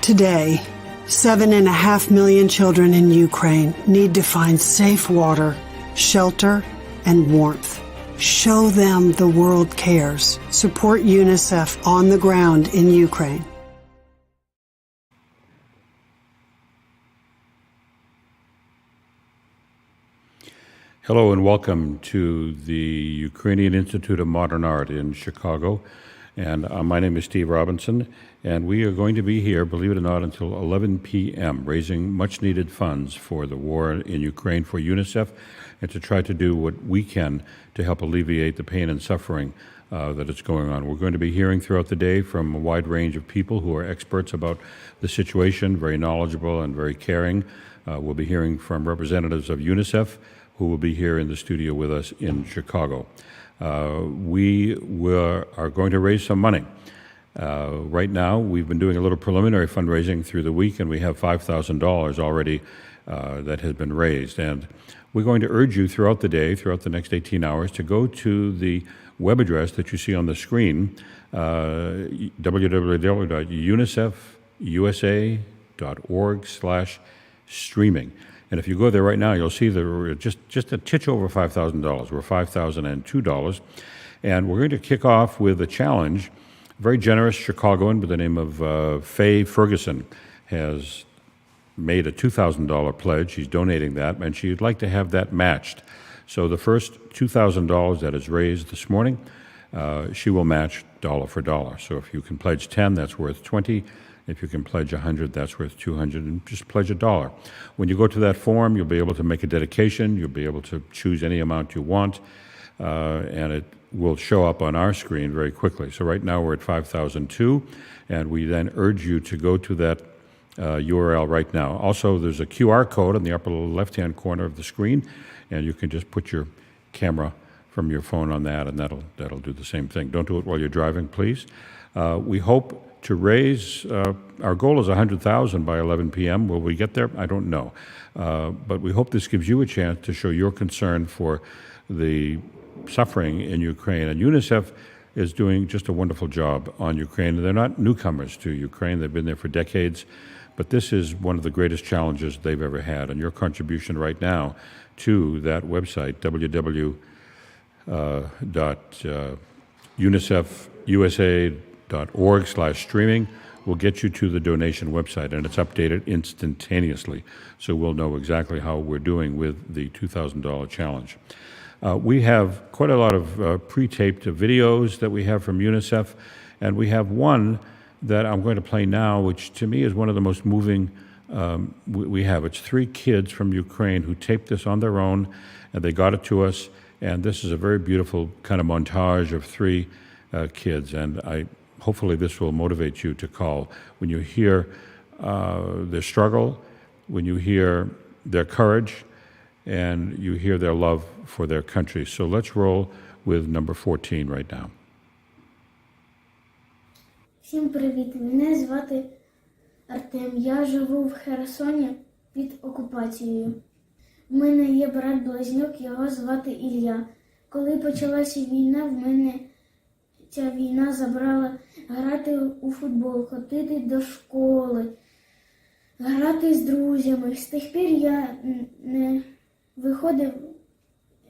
Today, 7.5 million children in Ukraine need to find safe water, shelter, and warmth. Show them the world cares. Support UNICEF on the ground in Ukraine. Hello and welcome to the Ukrainian Institute of Modern Art in Chicago. And my name is Steve Robinson, and we are going to be here, believe it or not, until 11 p.m., raising much-needed funds for the war in Ukraine for UNICEF, and to try to do what we can to help alleviate the pain and suffering that is going on. We're going to be hearing throughout the day from a wide range of people who are experts about the situation, very knowledgeable and very caring. We'll be hearing from representatives of UNICEF, who will be here in the studio with us in Chicago. We are going to raise some money. Right now, we've been doing a little preliminary fundraising through the week, and we have $5,000 already that has been raised. And we're going to urge you throughout the day, throughout the next 18 hours, to go to the web address that you see on the screen, www.unicefusa.org/streaming. And if you go there right now, you'll see that we're just a titch over $5,000. We're $5,002. And we're going to kick off with a challenge. A very generous Chicagoan by the name of Faye Ferguson has made a $2,000 pledge. She's donating that, and she'd like to have that matched. So the first $2,000 that is raised this morning, she will match dollar for dollar. So if you can pledge 10, that's worth 20. If you can pledge 100, that's worth 200, and just pledge $1. When you go to that form, you'll be able to make a dedication. You'll be able to choose any amount you want, and it will show up on our screen very quickly. So right now we're at 5,002, and we then urge you to go to that URL right now. Also, there's a QR code on the upper left-hand corner of the screen, and you can just put your camera from your phone on that, and that'll do the same thing. Don't do it while you're driving, please. We hope to raise, our goal is 100,000 by 11 p.m. Will we get there? I don't know. But we hope this gives you a chance to show your concern for the suffering in Ukraine. And UNICEF is doing just a wonderful job on Ukraine. They're not newcomers to Ukraine. They've been there for decades. But this is one of the greatest challenges they've ever had. And your contribution right now to that website, www.unicefusa.org/streaming, will get you to the donation website, and it's updated instantaneously. So we'll know exactly how we're doing with the $2,000 challenge. We have quite a lot of pre-taped videos that we have from UNICEF, and we have one that I'm going to play now, which to me is one of the most moving we have. It's 3 kids from Ukraine who taped this on their own, and they got it to us, and this is a very beautiful kind of montage of 3 kids, and hopefully this will motivate you to call. When you hear their struggle, when you hear their courage, and you hear their love for their country. So let's roll with number 14 right now. Всім привіт, мене звати Артем. Я живу в Херсоні під окупацією. У мене є брат-близнюк, його звати Ілля. Коли почалася війна, в мене ця війна забрала грати у футбол, ходити до школи, грати з друзями. З тих пір я не виходив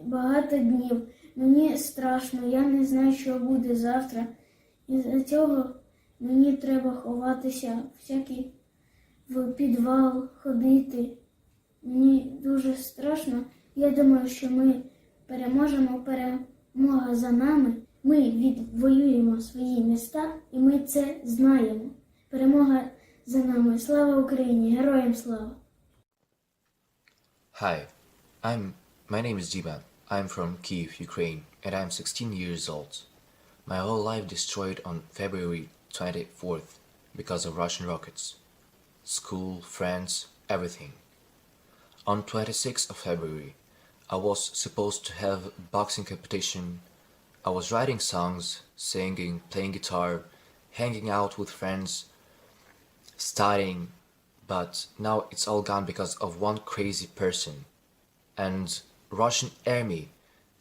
багато днів. Мені страшно, я не знаю, що буде завтра. Із-за цього мені треба ховатися, в підвал ходити. Мені дуже страшно. Я думаю, що ми переможемо, перемога за нами. Ми відвоюємо свої міста, і ми це знаємо. Перемога за нами. Слава Україні! Героям слава! Hi, my name is Diman. I'm from Kyiv, Ukraine, and I'm 16 years old. My whole life destroyed on February 24th because of Russian rockets. School, friends, everything. On 26th of February, I was supposed to have boxing competition. I was writing songs, singing, playing guitar, hanging out with friends, studying, but now it's all gone because of one crazy person and Russian army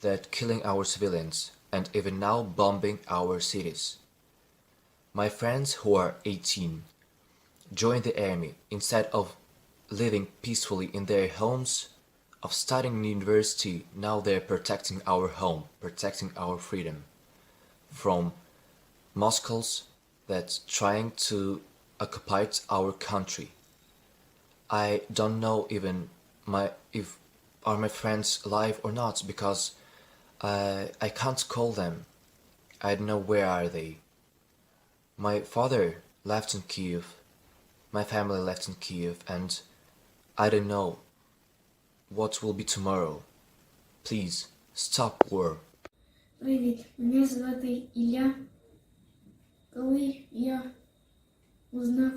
that killing our civilians and even now bombing our cities. My friends who are 18, joined the army instead of living peacefully in their homes, of studying in university. Now they're protecting our home, protecting our freedom from Moscows that's trying to occupy our country. I don't know even if are my friends alive or not, because I can't call them. I don't know where are they. My father left in Kyiv, my family left in Kyiv, and I don't know what will be tomorrow. Please, stop war. Привіт, мене звати Ілля. Коли я узнав,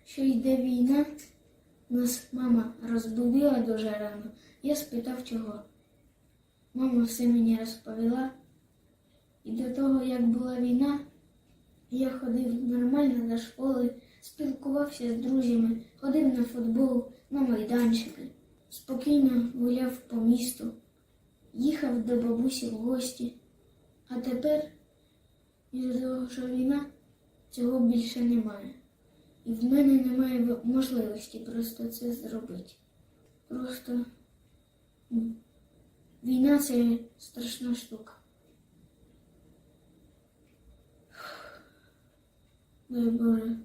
що йде війна, нас мама розбудила дуже рано. Я спитав, чого. Мама все мені розповіла. І до того, як була війна, я ходив нормально до школи, спілкувався з друзями, ходив на футбол, на майданчики, спокійно гуляв по місту, їхав до бабусі в гості. А тепер, із-за того, що війна, цього більше немає. І в мене немає можливості просто це зробити. Просто війна – це страшна штука. Дай Боже,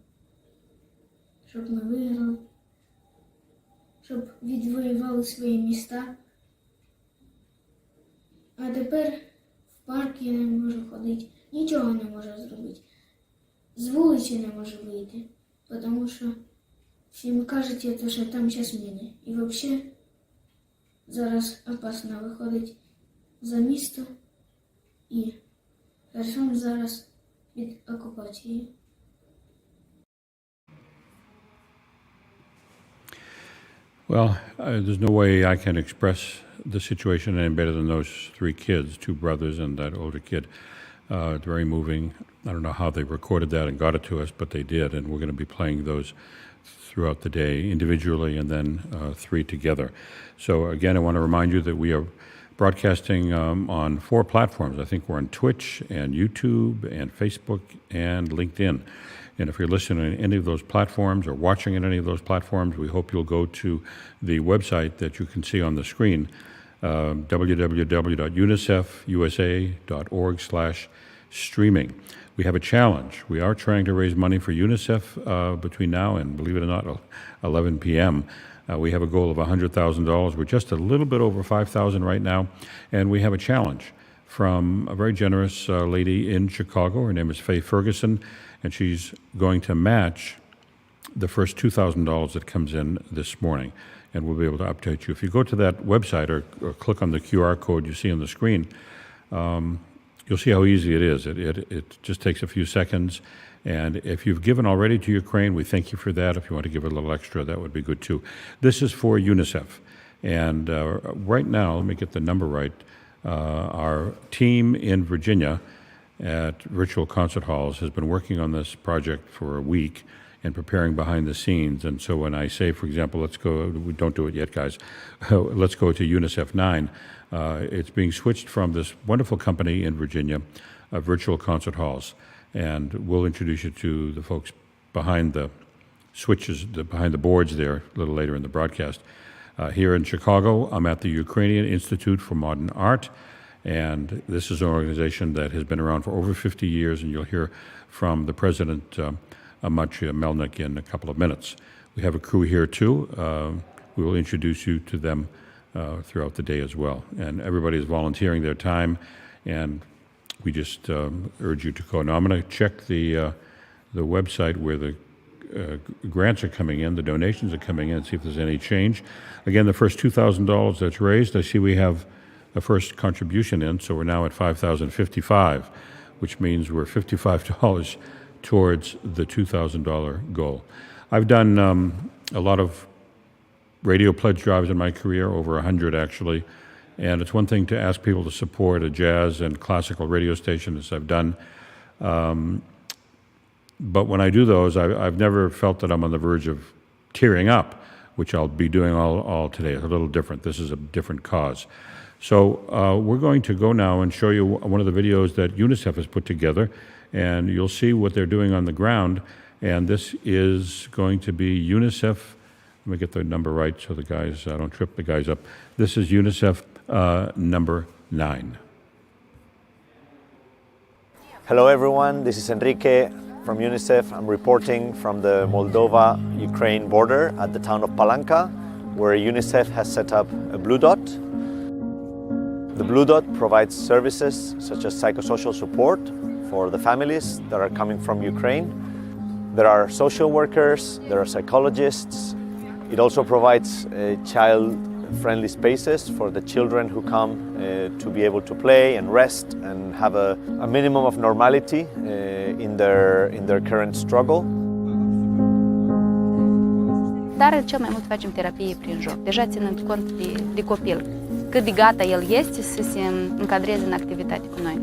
щоб ми виграли, щоб відвоювали свої міста. А тепер в парк я не можу ходити, нічого не можу зробити. З вулиці не можу вийти, тому що всім кажуть, що там час міни. І взагалі зараз опасно виходить за місто, і Херсон зараз під окупацією. Well, there's no way I can express the situation any better than those three kids, two brothers and that older kid. It's very moving. I don't know how they recorded that and got it to us, but they did, and we're going to be playing those throughout the day individually and then three together. So again, I want to remind you that we are broadcasting on 4 platforms. I think we're on Twitch and YouTube and Facebook and LinkedIn. And if you're listening on any of those platforms or watching on any of those platforms, we hope you'll go to the website that you can see on the screen, www.unicefusa.org/streaming. We have a challenge. We are trying to raise money for UNICEF between now and, believe it or not, 11 p.m. We have a goal of $100,000. We're just a little bit over 5,000 right now, and we have a challenge from a very generous lady in Chicago. Her name is Faye Ferguson, and she's going to match the first $2,000 that comes in this morning, and we'll be able to update you. If you go to that website or click on the QR code you see on the screen, you'll see how easy it is. It just takes a few seconds, and if you've given already to Ukraine, we thank you for that. If you want to give a little extra, that would be good too. This is for UNICEF, and right now, let me get the number right, our team in Virginia at Virtual Concert Halls has been working on this project for a week and preparing behind the scenes. And so when I say, for example, let's go, don't do it yet, guys, let's go to UNICEF 9, it's being switched from this wonderful company in Virginia, Virtual Concert Halls. And we'll introduce you to the folks behind the switches, behind the boards there a little later in the broadcast. Here in Chicago, I'm at the Ukrainian Institute for Modern Art. And this is an organization that has been around for over 50 years, and you'll hear from the president, Motria, Melnyk, in a couple of minutes. We have a crew here, too. We will introduce you to them throughout the day as well. And everybody is volunteering their time, and we just urge you to go. Now, I'm going to check the website where the grants are coming in, the donations are coming in, see if there's any change. Again, the first $2,000 that's raised, I see we have the first contribution in, so we're now at $5,055, which means we're $55 towards the $2,000 goal. I've done a lot of radio pledge drives in my career, over 100 actually, and it's one thing to ask people to support a jazz and classical radio station, as I've done, but when I do those, I've never felt that I'm on the verge of tearing up, which I'll be doing all today. It's a little different. This is a different cause. So we're going to go now and show you one of the videos that UNICEF has put together, and you'll see what they're doing on the ground. And this is going to be UNICEF. Let me get the number right so the guys, I don't trip the guys up. This is UNICEF number 9. Hello everyone, this is Enrique from UNICEF. I'm reporting from the Moldova-Ukraine border at the town of Palanca, where UNICEF has set up a Blue Dot. The Blue Dot provides services such as psychosocial support for the families that are coming from Ukraine. There are social workers, there are psychologists. It also provides child-friendly spaces for the children who come to be able to play and rest and have a minimum of normality in their current struggle. Dar cel mai mult facem terapie prin joc, deja ținând cont de copil, cât de gata el este să se încadreze în activitate cu noi.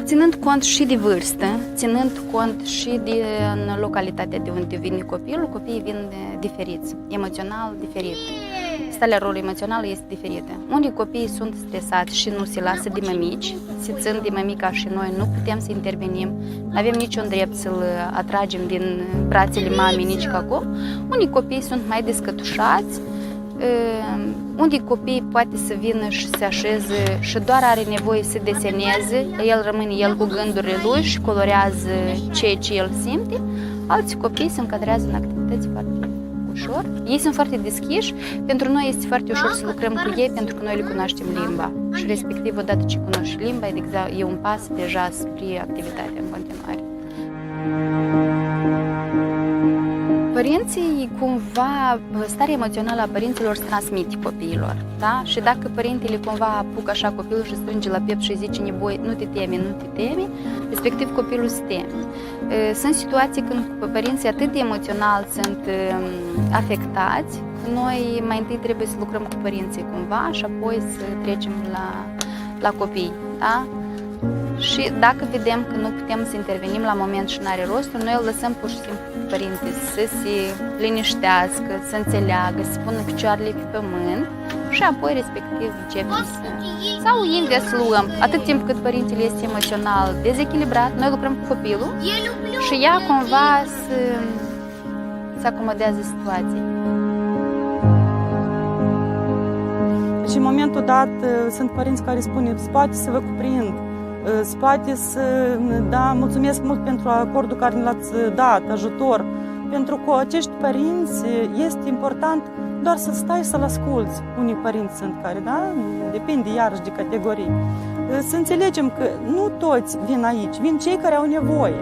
Ținând cont și de vârstă, ținând cont și de în localitatea de unde vine copilul, copiii vin diferiți, emoțional diferit. Starea lor emoțională este diferită. Unde copiii sunt stresați și nu se lasă de mămici, se țin de mămica și noi nu putem să intervenim, nu avem niciun drept să-l atragem din brațele mamei nici ca acum. Unde copiii sunt mai descătușați, unde copiii poate să vină și se așeze și doar are nevoie să deseneze, el rămâne el cu gândurile lui și colorează ceea ce el simte, alți copii se încadrează în activități foarte ușor. Ei sunt foarte deschiși, pentru noi este foarte ușor să lucrăm cu ei pentru că noi le cunoaștem limba și respectiv odată ce cunoști limba e un pas deja spre activitatea în continuare. Părinții, cumva, starea emoțională a părinților se transmite copiilor, da? Și dacă părintele cumva apucă așa copilul și strânge la piept și zice nu te temi, respectiv copilul se teme. Sunt situații când părinții atât de emoțional sunt afectați, noi mai întâi trebuie să lucrăm cu părinții cumva și apoi să trecem la copii, da? Și dacă vedem că nu putem să intervenim la moment și nu are rostul, noi îl lăsăm pur și simplu pe părinte să se liniștească, să înțeleagă, să pună picioarele pe pământ și apoi respectiv începem să... Sau invers luăm, atât timp cât părintele este emoțional dezechilibrat, noi lucrăm cu copilul și ea cumva să acomodează situația. Și în momentul dat sunt părinți care spun, poate să vă cuprind, poate să, da, mulțumesc mult pentru acordul care ne l-ați dat, ajutor, pentru că acești părinți este important doar să stai să-l asculți. Unii părinți sunt care, da, depinde iarăși de categorii. Să înțelegem că nu toți vin aici, vin cei care au nevoie.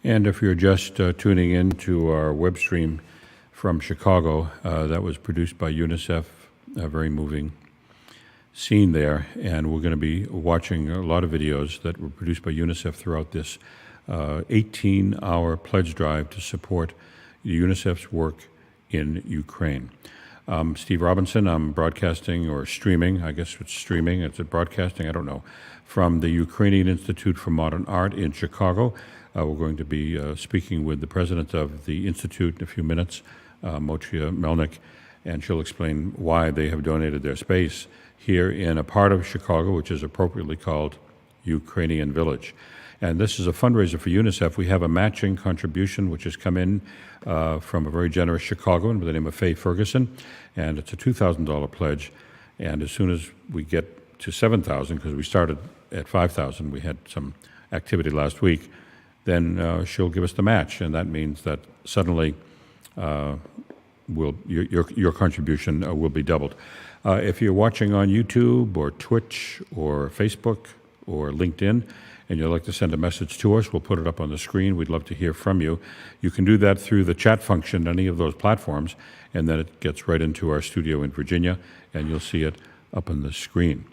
And if you're just tuning in to our web stream from Chicago, that was produced by UNICEF, a very moving scene there. And we're going to be watching a lot of videos that were produced by UNICEF throughout this 18-hour pledge drive to support UNICEF's work in Ukraine. Steve Robinson, I'm broadcasting or streaming, I guess it's streaming, it's broadcasting, I don't know, from the Ukrainian Institute for Modern Art in Chicago. We're going to be speaking with the president of the Institute in a few minutes, Motria Melnyk, and she'll explain why they have donated their space here in a part of Chicago, which is appropriately called Ukrainian Village. And this is a fundraiser for UNICEF. We have a matching contribution which has come in from a very generous Chicagoan by the name of Faye Ferguson, and it's a $2,000 pledge. And as soon as we get to $7,000, because we started at $5,000, we had some activity last week, then she'll give us the match, and that means that suddenly your contribution will be doubled. If you're watching on YouTube or Twitch or Facebook or LinkedIn, and you'd like to send a message to us, we'll put it up on the screen. We'd love to hear from you. You can do that through the chat function on any of those platforms, and then it gets right into our studio in Virginia, and you'll see it up on the screen.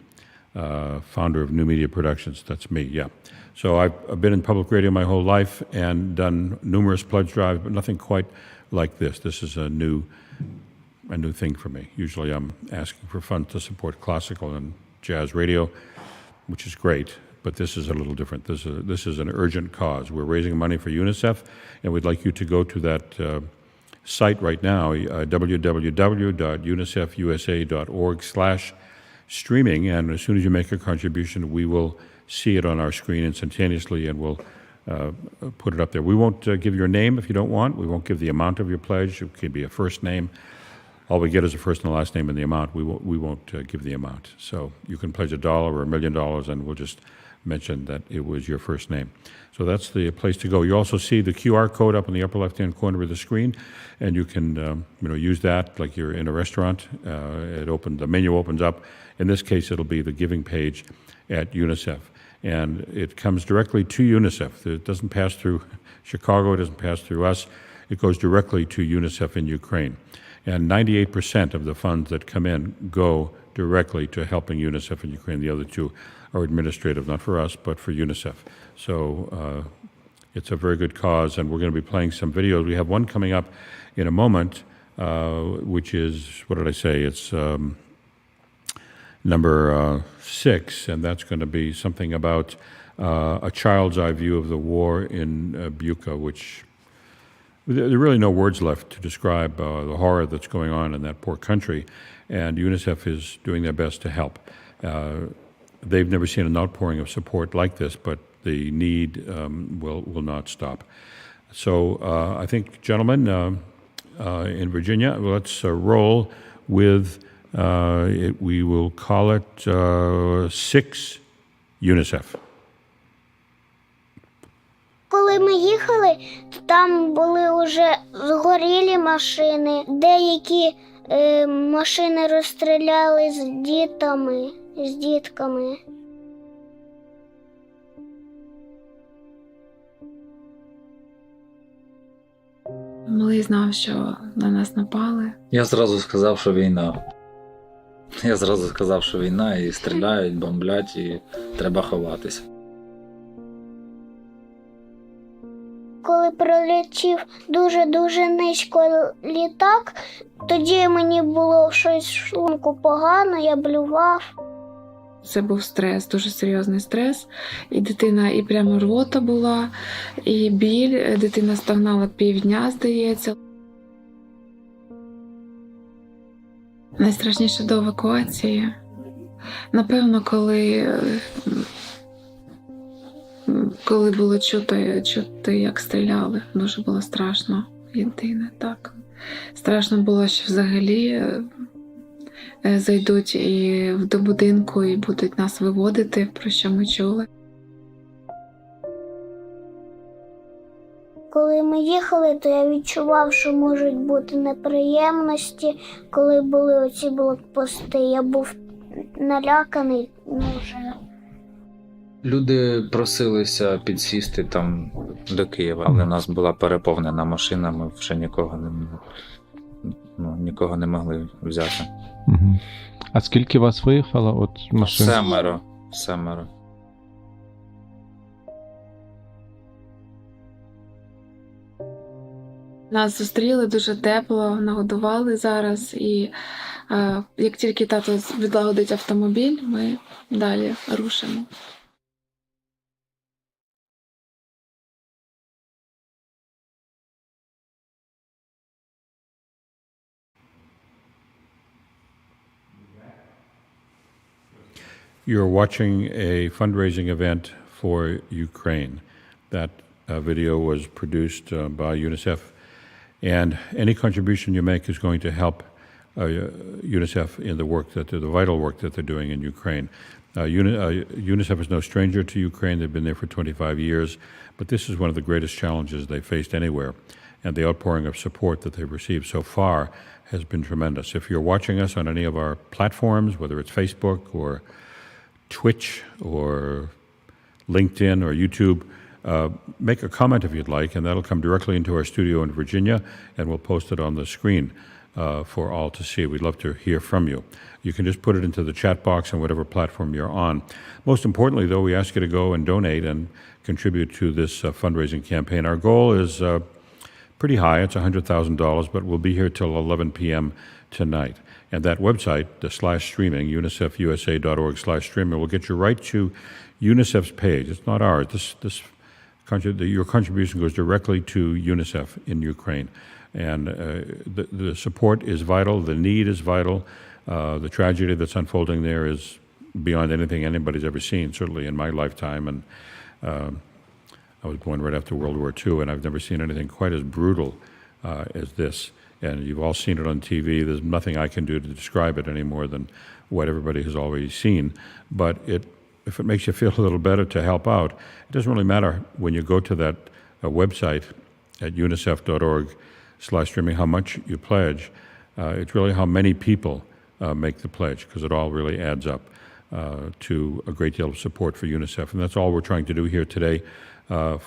Founder of New Media Productions, that's me, yeah. So I've been in public radio my whole life and done numerous pledge drives, but nothing quite like this. This is a new thing for me. Usually I'm asking for funds to support classical and jazz radio, which is great, but this is a little different. This is an urgent cause. We're raising money for UNICEF, and we'd like you to go to that site right now, www.unicefusa.org/streaming, and as soon as you make a contribution, we will see it on our screen instantaneously, and we'll put it up there. We won't give your name if you don't want. We won't give the amount of your pledge. It could be a first name. All we get is a first and a last name and the amount. We won't give the amount. So you can pledge $1 or $1 million, and we'll just mention that it was your first name. So that's the place to go. You also see the QR code up in the upper left-hand corner of the screen, and you can use that like you're in a restaurant. The menu opens up. In this case, it'll be the giving page at UNICEF, and it comes directly to UNICEF. It doesn't pass through Chicago. It doesn't pass through us. It goes directly to UNICEF in Ukraine. And 98% of the funds that come in go directly to helping UNICEF in Ukraine. The other two are administrative, not for us, but for UNICEF. So it's a very good cause, and we're going to be playing some videos. We have one coming up in a moment, which is, what did I say? It's number 6, and that's going to be something about a child's eye view of the war in Bucha, which there are really no words left to describe the horror that's going on in that poor country, and UNICEF is doing their best to help. They've never seen an outpouring of support like this, but the need will not stop. So I think, gentlemen, in Virginia, let's roll with, we will call it 6 UNICEF. Коли ми їхали, то там були вже згорілі машини. Деякі машини розстріляли з дітками. Малий знав, що на нас напали. Я зразу сказав, що війна. І стріляють, бомблять, і треба ховатися. Коли пролетів дуже-дуже низько літак, тоді мені було щось в шлунку погано, я блював. Це був стрес, дуже серйозний стрес. І дитина, і прямо рвота була, і біль. Дитина стогнала півдня, здається. Найстрашніше до евакуації. Напевно, коли було чути, як стріляли, дуже було страшно. Єдине, так. Страшно було, що взагалі зайдуть і до будинку і будуть нас виводити, про що ми чули. Коли ми їхали, то я відчував, що можуть бути неприємності. Коли були оці блокпости, я був наляканий вже. Люди просилися підсісти там до Києва, але в нас була переповнена машина, ми вже нікого не могли взяти. Угу. А скільки вас виїхало от машин? 7. Нас зустріли дуже тепло, нагодували зараз, і як тільки тато відлагодить автомобіль, ми далі рушимо. You're watching a fundraising event for Ukraine. That video was produced by UNICEF, and any contribution you make is going to help UNICEF in the vital work that they're doing in Ukraine. UNICEF is no stranger to Ukraine. They've been there for 25 years, but this is one of the greatest challenges they've faced anywhere, and the outpouring of support that they've received so far has been tremendous. If you're watching us on any of our platforms, whether it's Facebook or Twitch or LinkedIn or YouTube, make a comment if you'd like, and that'll come directly into our studio in Virginia, and we'll post it on the screen for all to see. We'd love to hear from you. You can just put it into the chat box on whatever platform you're on. Most importantly, though, we ask you to go and donate and contribute to this fundraising campaign. Our goal is pretty high. It's $100,000, but we'll be here till 11 p.m. tonight. And that website, the /streaming, UNICEFUSA.org/streaming, will get you right to UNICEF's page. It's not ours. Your contribution goes directly to UNICEF in Ukraine. And the support is vital. The need is vital. The tragedy that's unfolding there is beyond anything anybody's ever seen, certainly in my lifetime. And I was born right after World War II, and I've never seen anything quite as brutal as this. And you've all seen it on TV. There's nothing I can do to describe it any more than what everybody has already seen. But if it makes you feel a little better to help out, it doesn't really matter when you go to that website at unicef.org/streaming how much you pledge. It's really how many people make the pledge, because it all really adds up to a great deal of support for UNICEF. And that's all we're trying to do here today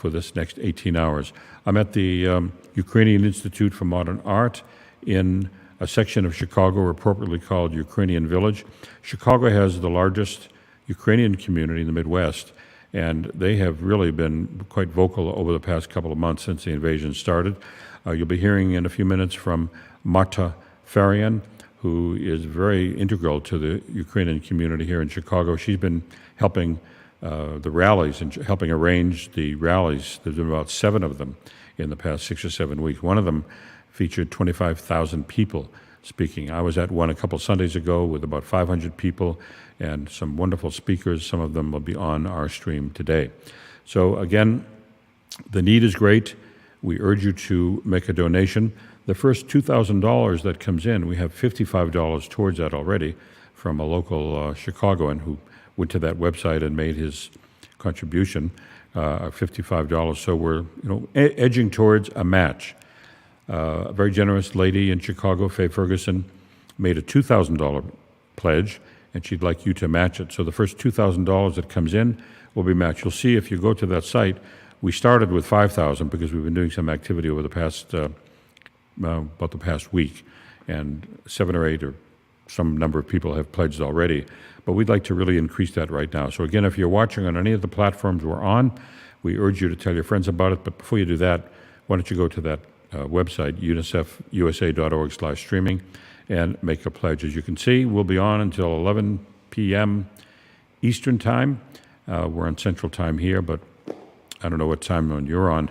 for this next 18 hours. I'm at the Ukrainian Institute for Modern Art in a section of Chicago appropriately called Ukrainian Village. Chicago has the largest Ukrainian community in the Midwest, and they have really been quite vocal over the past couple of months since the invasion started. You'll be hearing in a few minutes from Marta Farion, who is very integral to the Ukrainian community here in Chicago. She's been helping the rallies and helping arrange the rallies. There's been about 7 of them in the past 6 or 7 weeks. One of them featured 25,000 people speaking. I was at one a couple Sundays ago with about 500 people and some wonderful speakers. Some of them will be on our stream today. So again, the need is great. We urge you to make a donation. The first $2,000 that comes in, we have $55 towards that already from a local Chicagoan who went to that website and made his contribution, $55. So we're edging towards a match. A very generous lady in Chicago, Faye Ferguson, made a $2,000 pledge, and she'd like you to match it. So the first $2,000 that comes in will be matched. You'll see if you go to that site, we started with $5,000 because we've been doing some activity over the past about the past week, and 7 or 8 or some number of people have pledged already. But we'd like to really increase that right now. So again, if you're watching on any of the platforms we're on, we urge you to tell your friends about it. But before you do that, why don't you go to that website, unicefusa.org/streaming, and make a pledge. As you can see, we'll be on until 11 p.m. Eastern Time. We're on Central Time here, but I don't know what time zone you're on,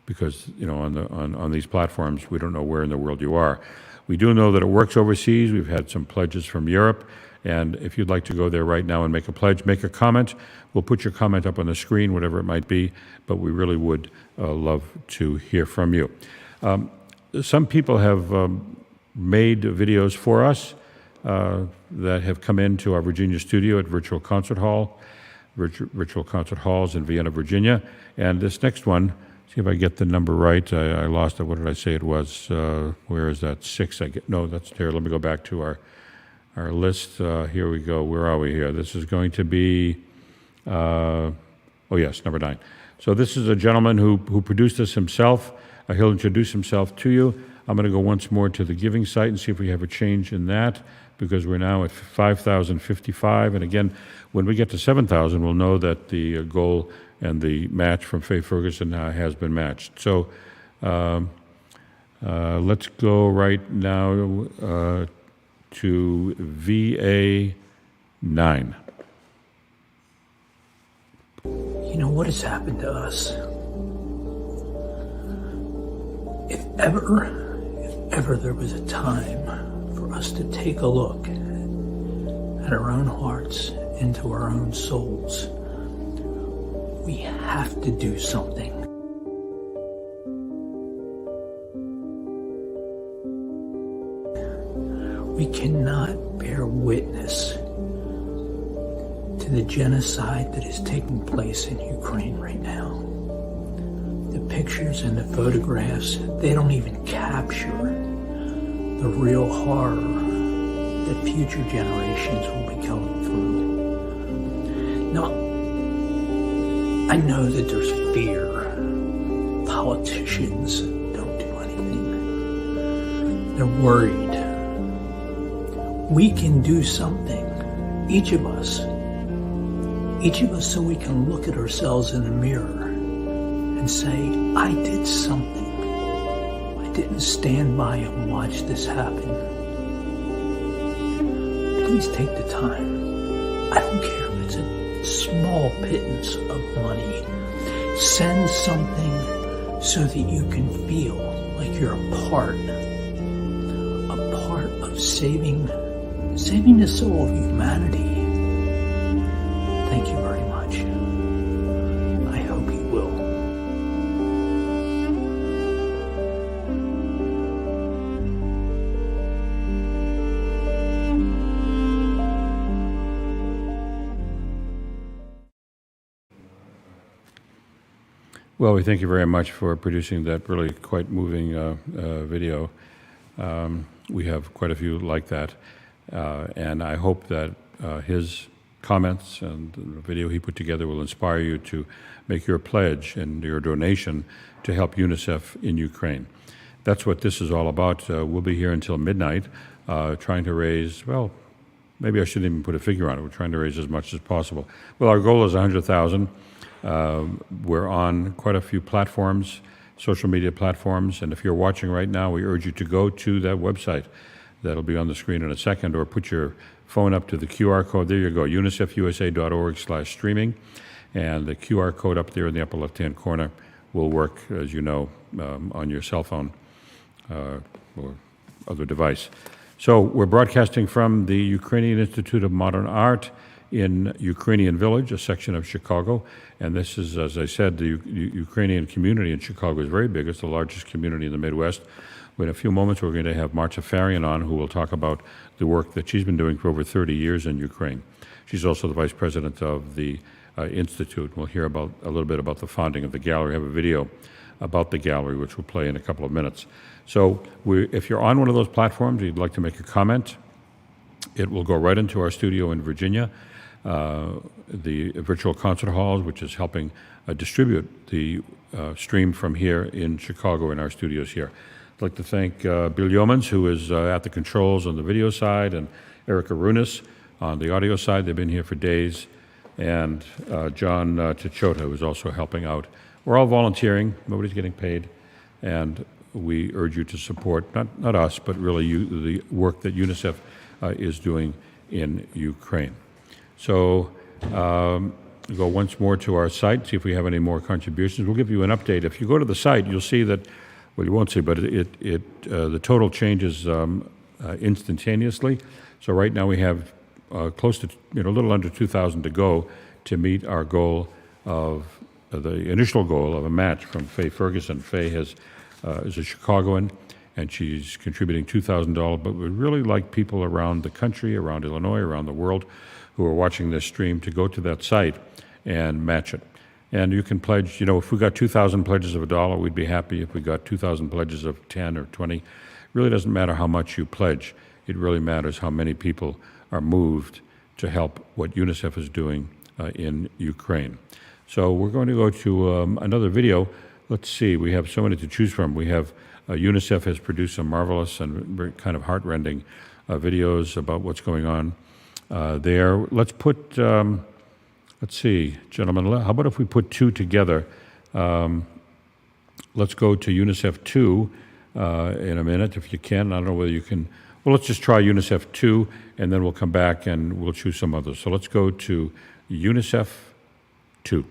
because on these platforms, we don't know where in the world you are. We do know that it works overseas. We've had some pledges from Europe, and if you'd like to go there right now and make a pledge, make a comment. We'll put your comment up on the screen, whatever it might be, but we really would love to hear from you. Some people have made videos for us that have come into our Virginia studio at Virtual Concert Halls in Vienna, Virginia. And this next one, see if I get the number right. I lost it. What did I say it was? Where is that? 6? No, that's here. Let me go back to our list. Here we go. Where are we here? This is going to be, oh yes, number 9. So this is a gentleman who produced this himself. He'll introduce himself to you. I'm going to go once more to the giving site and see if we have a change in that, because we're now at 5,055. And again, when we get to 7,000, we'll know that the goal and the match from Faye Ferguson has been matched. So let's go right now to VA 9. You know what has happened to us? If ever there was a time for us to take a look at our own hearts, into our own souls, we have to do something. We cannot bear witness to the genocide that is taking place in Ukraine right now. The pictures and the photographs, they don't even capture the real horror that future generations will be going through. Now, I know that there's fear. Politicians don't do anything. They're worried. We can do something, each of us, so we can look at ourselves in the mirror and say, I did something. didn't stand by and watch this happen, please take the time. I don't care if it's a small pittance of money. Send something so that you can feel like you're a part of saving the soul of humanity. Thank you very much. I hope you will. Well, we thank you very much for producing that really quite moving video. We have quite a few like that, and I hope that his comments and the video he put together will inspire you to make your pledge and your donation to help UNICEF in Ukraine. That's what this is all about. We'll be here until midnight trying to raise, well, maybe I shouldn't even put a figure on it. We're trying to raise as much as possible. Well, our goal is 100,000. We're on quite a few platforms, social media platforms, and if you're watching right now, we urge you to go to that website. That'll be on the screen in a second, or put your phone up to the QR code. There you go, unicefusa.org/streaming, and the QR code up there in the upper left-hand corner will work, as you know, on your cell phone or other device. So we're broadcasting from the Ukrainian Institute of Modern Art in Ukrainian Village, a section of Chicago. And this is, as I said, the Ukrainian community in Chicago is very big. It's the largest community in the Midwest. In a few moments, we're going to have Marta Farion on, who will talk about the work that she's been doing for over 30 years in Ukraine. She's also the vice president of the Institute. We'll hear a little bit about the founding of the gallery. I have a video about the gallery, which we'll play in a couple of minutes. So if you're on one of those platforms, you'd like to make a comment, it will go right into our studio in Virginia, the virtual concert halls, which is helping distribute the stream from here in Chicago in our studios here. I'd like to thank Bill Yeomans, who is at the controls on the video side, and Erica Runis on the audio side. They've been here for days. And John Tichota, who is also helping out. We're all volunteering. Nobody's getting paid. And we urge you to support, not us, but really the work that UNICEF is doing in Ukraine. So we'll go once more to our site, see if we have any more contributions. We'll give you an update. If you go to the site, you'll see that, well, you won't see, but the total changes instantaneously. So right now we have close to, a little under 2,000 to go to meet our goal of, the initial goal of a match from Faye Ferguson. Faye is a Chicagoan, and she's contributing $2,000, but we'd really like people around the country, around Illinois, around the world, who are watching this stream to go to that site and match it. And you can pledge, if we got 2,000 pledges of $1, we'd be happy. If we got 2,000 pledges of 10 or 20, it really doesn't matter how much you pledge. It really matters how many people are moved to help what UNICEF is doing in Ukraine. So we're going to go to another video. Let's see, we have so many to choose from. We have, UNICEF has produced some marvelous and very kind of heart-rending videos about what's going on there. Let's put, let's see, gentlemen, how about if we put two together? Let's go to UNICEF 2 in a minute, if you can. I don't know whether you can. Well, let's just try UNICEF 2, and then we'll come back and we'll choose some others. So let's go to UNICEF 2.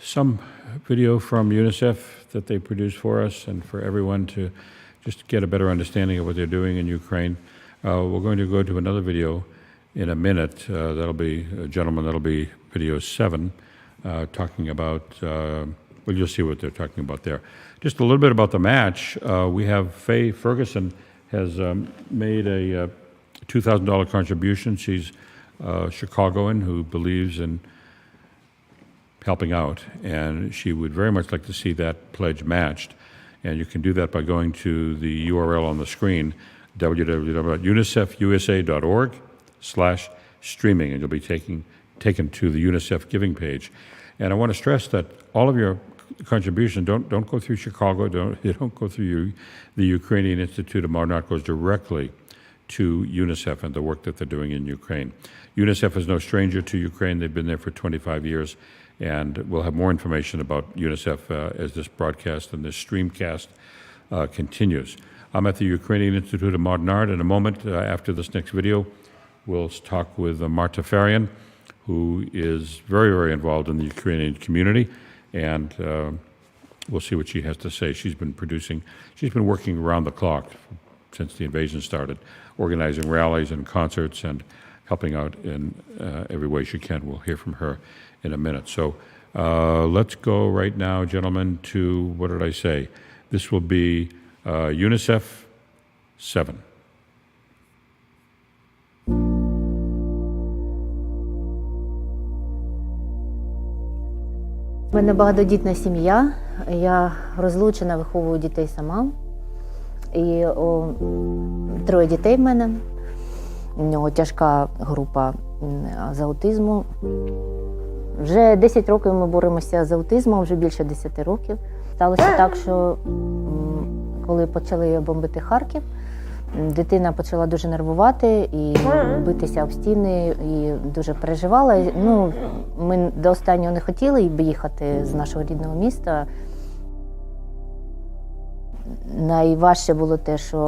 Some video from UNICEF that they produced for us and for everyone to just get a better understanding of what they're doing in Ukraine. We're going to go to another video, in a minute. That'll be, gentlemen, that'll be video 7, talking about, well, you'll see what they're talking about there. Just a little bit about the match. We have Faye Ferguson has made a $2,000 contribution. She's a Chicagoan who believes in helping out, and she would very much like to see that pledge matched. And you can do that by going to the URL on the screen, www.unicefusa.org/streaming, and you'll be taken to the UNICEF giving page. And I want to stress that all of your contribution don't go through Chicago, don't go through the Ukrainian Institute of Modern Art. Goes directly to UNICEF and the work that they're doing in Ukraine. UNICEF is no stranger to Ukraine. They've been there for 25 years, and we'll have more information about UNICEF as this broadcast and this streamcast continues. I'm at the Ukrainian Institute of Modern Art. In a moment, after this next video, we'll talk with Marta Farion, who is very, very involved in the Ukrainian community, and we'll see what she has to say. She's been working around the clock since the invasion started, organizing rallies and concerts and helping out in every way she can. We'll hear from her in a minute. So let's go right now, gentlemen, to, what did I say? This will be UNICEF 7. У мене багатодітна сім'я, я розлучена, виховую дітей сама. І 3 дітей в мене. У нього тяжка група з аутизму. Вже 10 років ми боремося з аутизмом, вже більше 10 років. Сталося так, що коли почали бомбити Харків, дитина почала дуже нервувати і битися об стіни, і дуже переживала. Ну, ми до останнього не хотіли їхати з нашого рідного міста. Найважче було те, що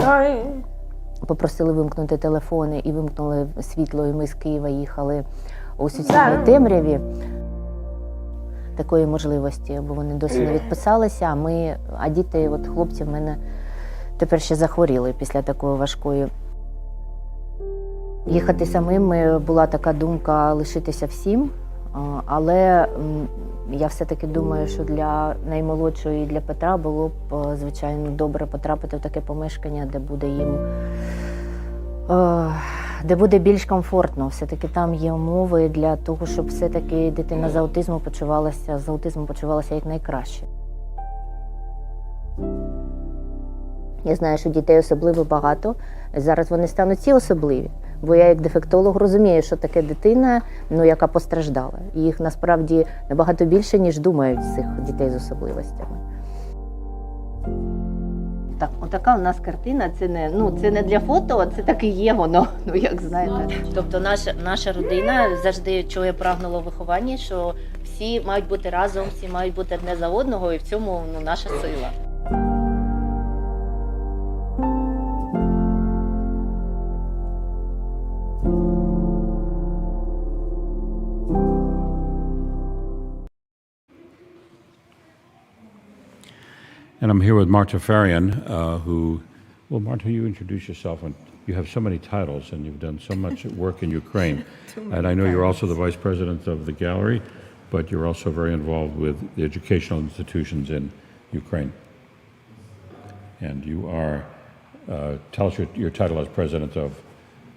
попросили вимкнути телефони і вимкнули світло, і ми з Києва їхали у суцільній темряві. Такої можливості, бо вони досі не відписалися, а діти, от хлопці в мене тепер ще захворіли після такої важкої. Їхати самим була така думка лишитися всім, але я все-таки думаю, що для наймолодшої і для Петра було б, звичайно, добре потрапити в таке помешкання, де буде їм, де буде більш комфортно. Все-таки там є умови для того, щоб все-таки дитина з аутизмом почувалася якнайкраще. Я знаю, що дітей особливо багато. Зараз вони стануть всі особливі. Бо я як дефектолог розумію, що таке дитина, яка постраждала. І їх насправді набагато більше, ніж думають цих дітей з особливостями. Так, отака у нас картина, це не для фото, а це так і є воно, як знаєте. Тобто наша родина завжди, чого я прагнула в вихованні, що всі мають бути разом, всі мають бути одне за одного, і в цьому наша сила. And I'm here with Marta Farion, well, Marta, you introduce yourself, and you have so many titles, and you've done so much work in Ukraine. And I know you're also the vice president of the gallery, but you're also very involved with the educational institutions in Ukraine. And you are, tell us your title as president of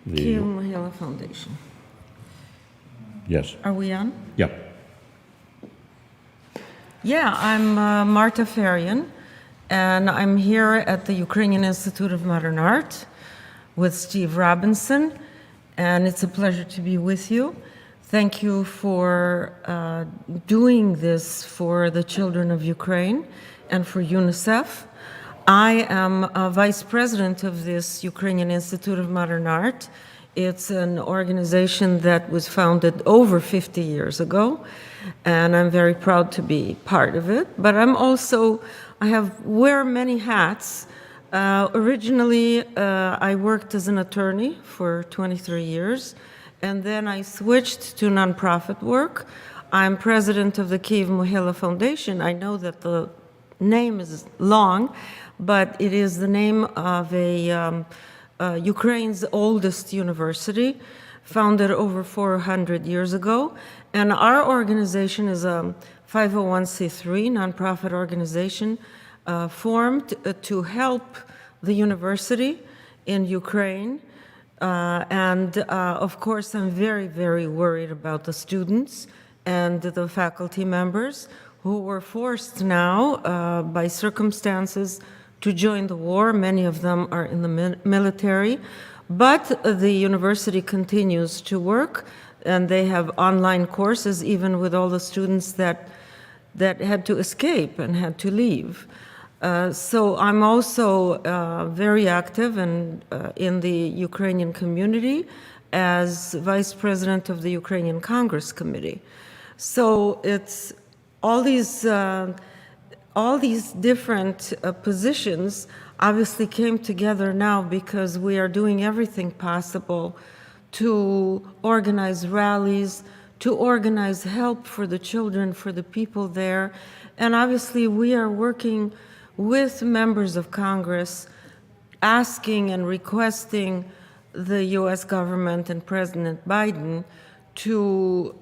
the... Kyiv Mohyla Foundation. Yes. Are we on? Yeah. Yeah, I'm Marta Farion, and I'm here at the Ukrainian Institute of Modern Art with Steve Robinson, and it's a pleasure to be with you. Thank you for doing this for the children of Ukraine and for UNICEF. I am a vice president of this Ukrainian Institute of Modern Art. It's an organization that was founded over 50 years ago, and I'm very proud to be part of it. But I wear many hats. Originally, I worked as an attorney for 23 years, and then I switched to nonprofit work. I'm president of the Kyiv Mohyla Foundation. I know that the name is long, but it is the name of Ukraine's oldest university. founded over 400 years ago. And our organization is a 501c3 nonprofit organization formed to help the university in Ukraine. Of course, I'm very, very worried about the students and the faculty members who were forced now by circumstances to join the war. Many of them are in the military, but the university continues to work, and they have online courses even with all the students that had to escape and had to leave. So I'm also very active in the Ukrainian community as vice president of the Ukrainian Congress Committee. So it's all these different positions obviously came together now because we are doing everything possible to organize rallies, to organize help for the children, for the people there. And obviously we are working with members of Congress, asking and requesting the US government and President Biden to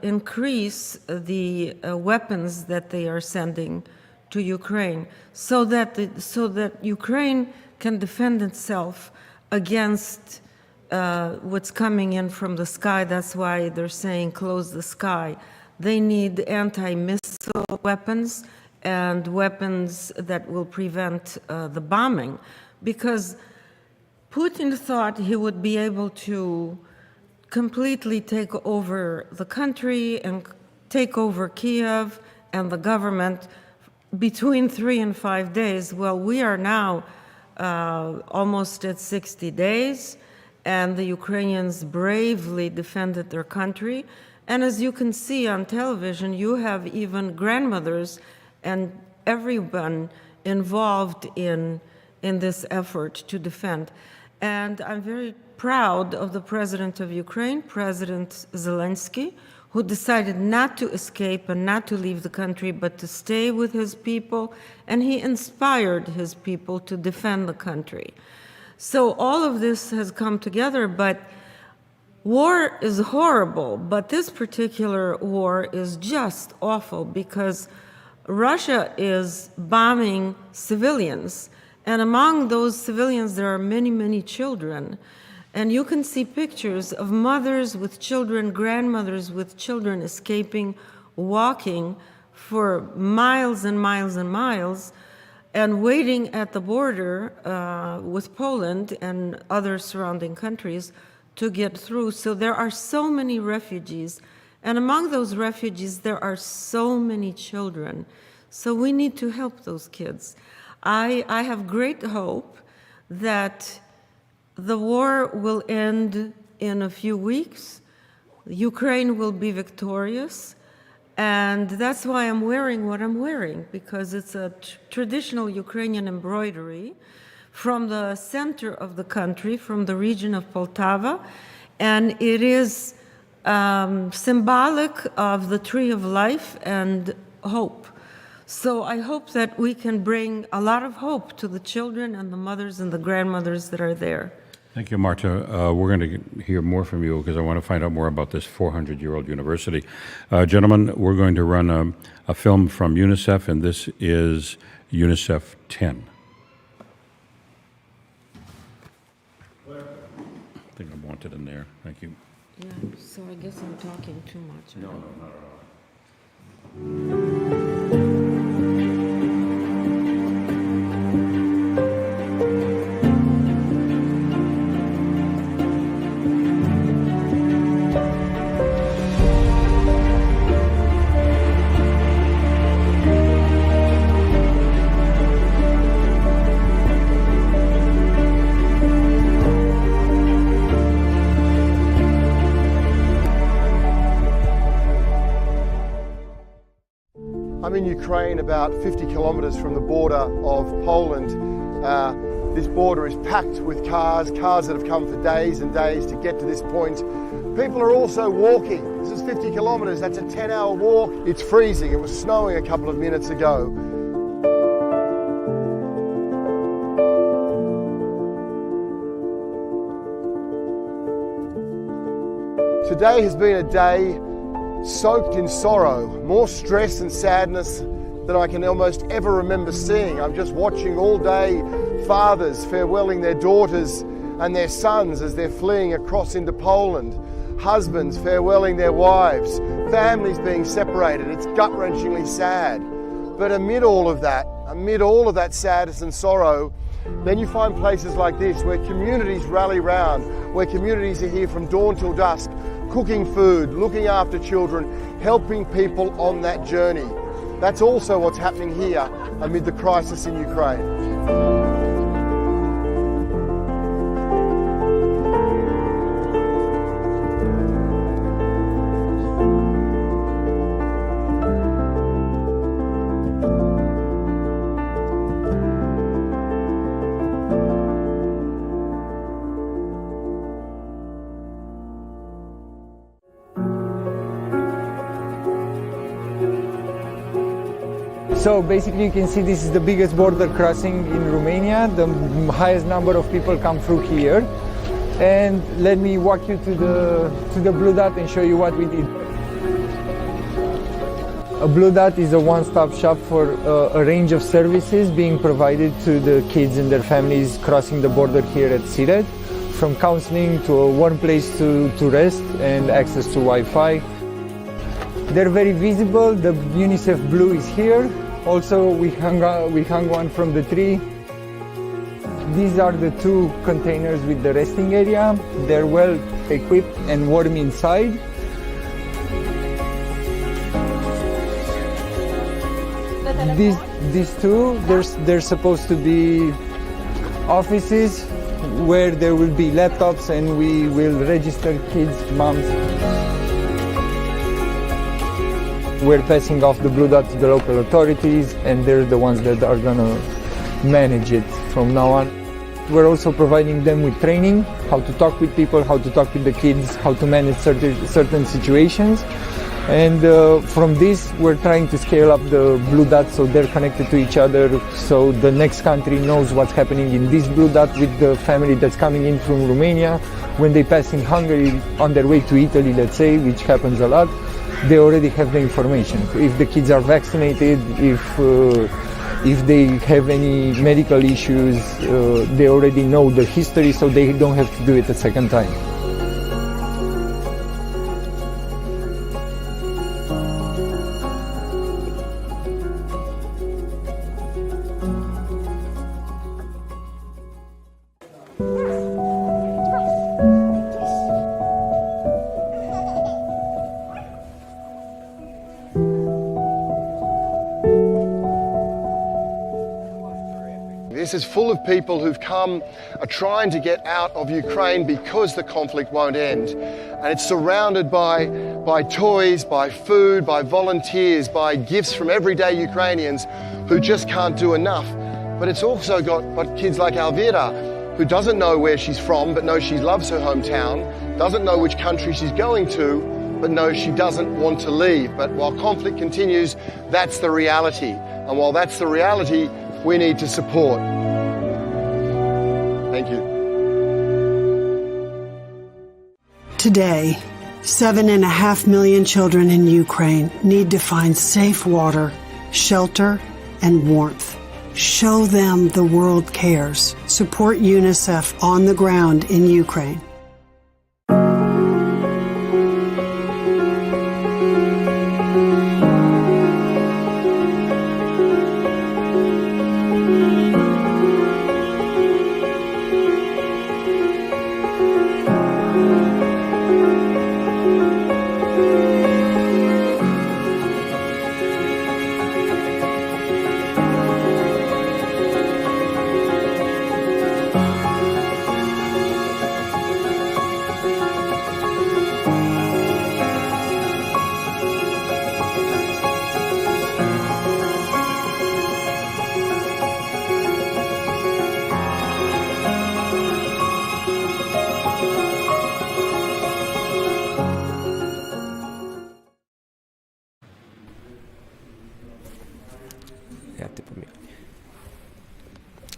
increase the weapons that they are sending to Ukraine so that Ukraine can defend itself against what's coming in from the sky. That's why they're saying close the sky. They need anti-missile weapons and weapons that will prevent the bombing, because Putin thought he would be able to completely take over the country and take over Kyiv and the government between 3 and 5 days. Well, we are now almost at 60 days, and the Ukrainians bravely defended their country. And as you can see on television, you have even grandmothers and everyone involved in this effort to defend. And I'm very proud of the President of Ukraine, President Zelensky, who decided not to escape and not to leave the country, but to stay with his people, and he inspired his people to defend the country. So all of this has come together, but war is horrible, but this particular war is just awful because Russia is bombing civilians, and among those civilians there are many, many children. And you can see pictures of mothers with children, grandmothers with children escaping, walking for miles and miles and miles, and waiting at the border with Poland and other surrounding countries to get through. So there are so many refugees. And among those refugees, there are so many children. So we need to help those kids. I have great hope that the war will end in a few weeks. Ukraine will be victorious. And that's why I'm wearing what I'm wearing, because it's a traditional Ukrainian embroidery from the center of the country, from the region of Poltava. And it is symbolic of the tree of life and hope. So I hope that we can bring a lot of hope to the children and the mothers and the grandmothers that are there. Thank you, Marta. We're going to hear more from you because I want to find out more about this 400-year-old university. Gentlemen, we're going to run a film from UNICEF, and this is UNICEF 10. I think I want it in there. Thank you. Yeah, so I guess I'm talking too much. No, not at all. I'm in Ukraine, about 50 kilometers from the border of Poland. This border is packed with cars that have come for days and days to get to this point. People are also walking. This is 50 kilometers, that's a 10-hour walk. It's freezing, it was snowing a couple of minutes ago. Today has been a day soaked in sorrow, more stress and sadness than I can almost ever remember seeing. I'm just watching all day fathers farewelling their daughters and their sons as they're fleeing across into Poland, husbands farewelling their wives, families being separated. It's gut-wrenchingly sad. But amid all of that sadness and sorrow, then you find places like this where communities rally round, where communities are here from dawn till dusk, cooking food, looking after children, helping people on that journey. That's also what's happening here amid the crisis in Ukraine. So basically you can see this is the biggest border crossing in Romania. The highest number of people come through here. And let me walk you to the Blue Dot and show you what we did. A Blue Dot is a one-stop shop for a range of services being provided to the kids and their families crossing the border here at Siret, from counseling to a warm place to rest and access to Wi-Fi. They're very visible. The UNICEF blue is here. Also, we hung one from the tree. These are the two containers with the resting area. They're well equipped and warm inside. These two, they're supposed to be offices where there will be laptops and we will register kids' moms. We're passing off the Blue Dot to the local authorities, and they're the ones that are gonna manage it from now on. We're also providing them with training, how to talk with people, how to talk with the kids, how to manage certain situations. And from this, we're trying to scale up the Blue Dot so they're connected to each other, so the next country knows what's happening in this Blue Dot with the family that's coming in from Romania. When they pass in Hungary on their way to Italy, let's say, which happens a lot, they already have the information. If the kids are vaccinated, if they have any medical issues, they already know the history, so they don't have to do it a second time. This is full of people who've come, are trying to get out of Ukraine because the conflict won't end. And it's surrounded by toys, by food, by volunteers, by gifts from everyday Ukrainians who just can't do enough. But it's also got kids like Alvira, who doesn't know where she's from, but knows she loves her hometown, doesn't know which country she's going to, but knows she doesn't want to leave. But while conflict continues, that's the reality. And while that's the reality, we need to support. Thank you. Today, 7.5 million children in Ukraine need to find safe water, shelter, and warmth. Show them the world cares. Support UNICEF on the ground in Ukraine.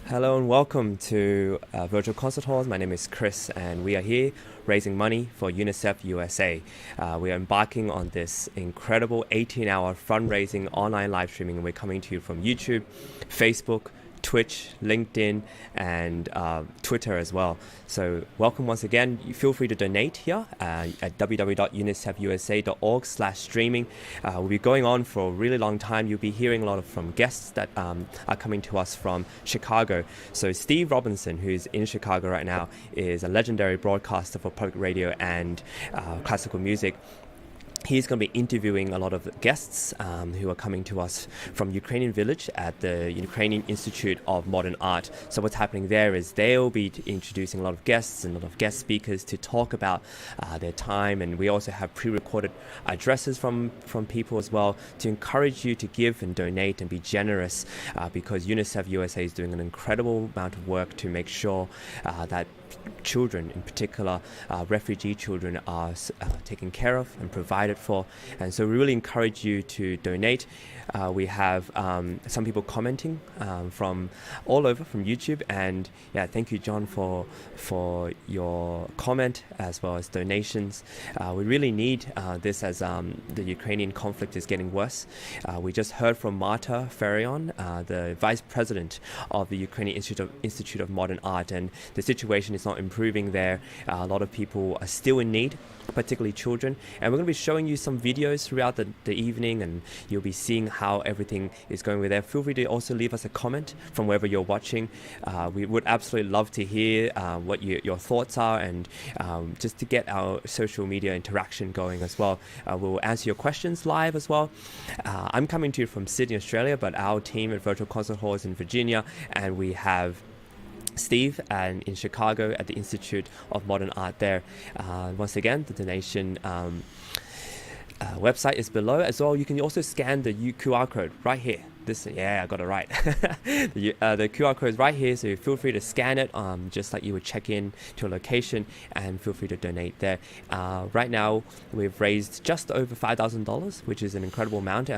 Hello and welcome to Virtual Concert Halls. My name is Chris and we are here raising money for UNICEF USA. We are embarking on this incredible 18-hour fundraising online live streaming, and we're coming to you from YouTube, Facebook, Twitch, LinkedIn, and Twitter as well. So welcome once again. You feel free to donate here at www.unicefusa.org/streaming. We'll be going on for a really long time. You'll be hearing a lot from guests that are coming to us from Chicago. So Steve Robinson, who's in Chicago right now, is a legendary broadcaster for public radio and classical music. He's going to be interviewing a lot of guests who are coming to us from Ukrainian Village at the Ukrainian Institute of Modern Art. So what's happening there is they'll be introducing a lot of guests and a lot of guest speakers to talk about their time. And we also have pre-recorded addresses from people as well to encourage you to give and donate and be generous because UNICEF USA is doing an incredible amount of work to make sure that children, in particular refugee children, are taken care of and provided for. And so we really encourage you to donate. We have some people commenting from all over, from YouTube, and yeah, thank you, John, for your comment as well as donations. We really need this as the Ukrainian conflict is getting worse. We just heard from Marta Farion, the Vice President of the Ukrainian Institute of Modern Art, and the situation is not improving there. A lot of people are still in need, particularly children, and we're going to be showing you some videos throughout the evening, and you'll be seeing how everything is going with there. Feel free to also leave us a comment from wherever you're watching. We would absolutely love to hear what your thoughts are, and just to get our social media interaction going as well. We'll answer your questions live as well. I'm coming to you from Sydney, Australia, but our team at Virtual Concert Hall is in Virginia, and we have Steve and in Chicago at the Institute of Modern Art there. Once again, the donation website is below as well. You can also scan the QR code right here. Yeah, I got it right. The QR code is right here, so feel free to scan it, just like you would check in to a location, and feel free to donate there. Right now, we've raised just over $5,000, which is an incredible amount.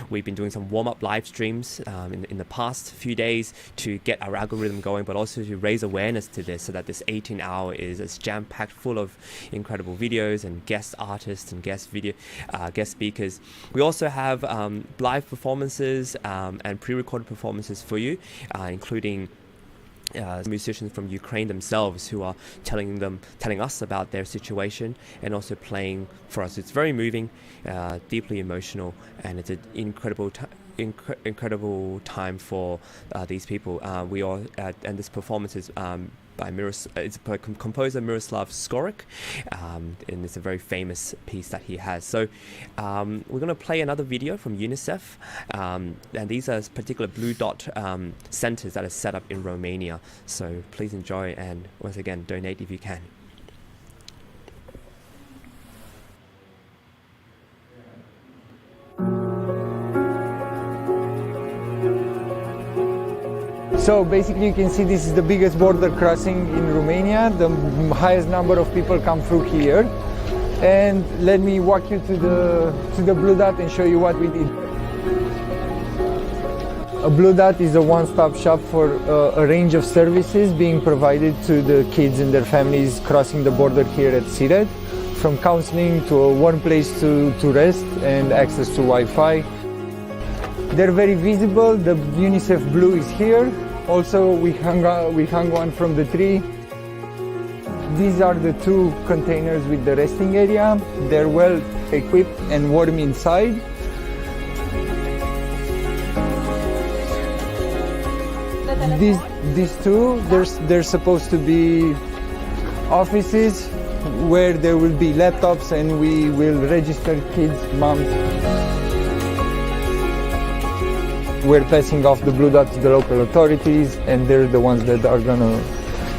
We've been doing some warm-up live streams in the past few days to get our algorithm going, but also to raise awareness to this, so that this 18-hour is as jam-packed full of incredible videos and guest artists and guest speakers. We also have live performances and pre-recorded performances for you, including musicians from Ukraine themselves who are telling us about their situation and also playing for us. It's very moving, deeply emotional, and it's an incredible time for these people. And this performance is it's by composer Miroslav Skorik, and it's a very famous piece that he has. So we're going to play another video from UNICEF, and these are particular blue dot centers that are set up in Romania. So please enjoy, and once again, donate if you can. So basically you can see this is the biggest border crossing in Romania. The highest number of people come through here. And let me walk you to the Blue Dot and show you what we did. A Blue Dot is a one-stop shop for a range of services being provided to the kids and their families crossing the border here at Siret, from counseling to a warm place to rest and access to Wi-Fi. They're very visible. The UNICEF Blue is here. Also, we hung one from the tree. These are the two containers with the resting area. They're well equipped and warm inside. These two, they're supposed to be offices where there will be laptops and we will register kids' moms. We're passing off the Blue Dot to the local authorities, and they're the ones that are gonna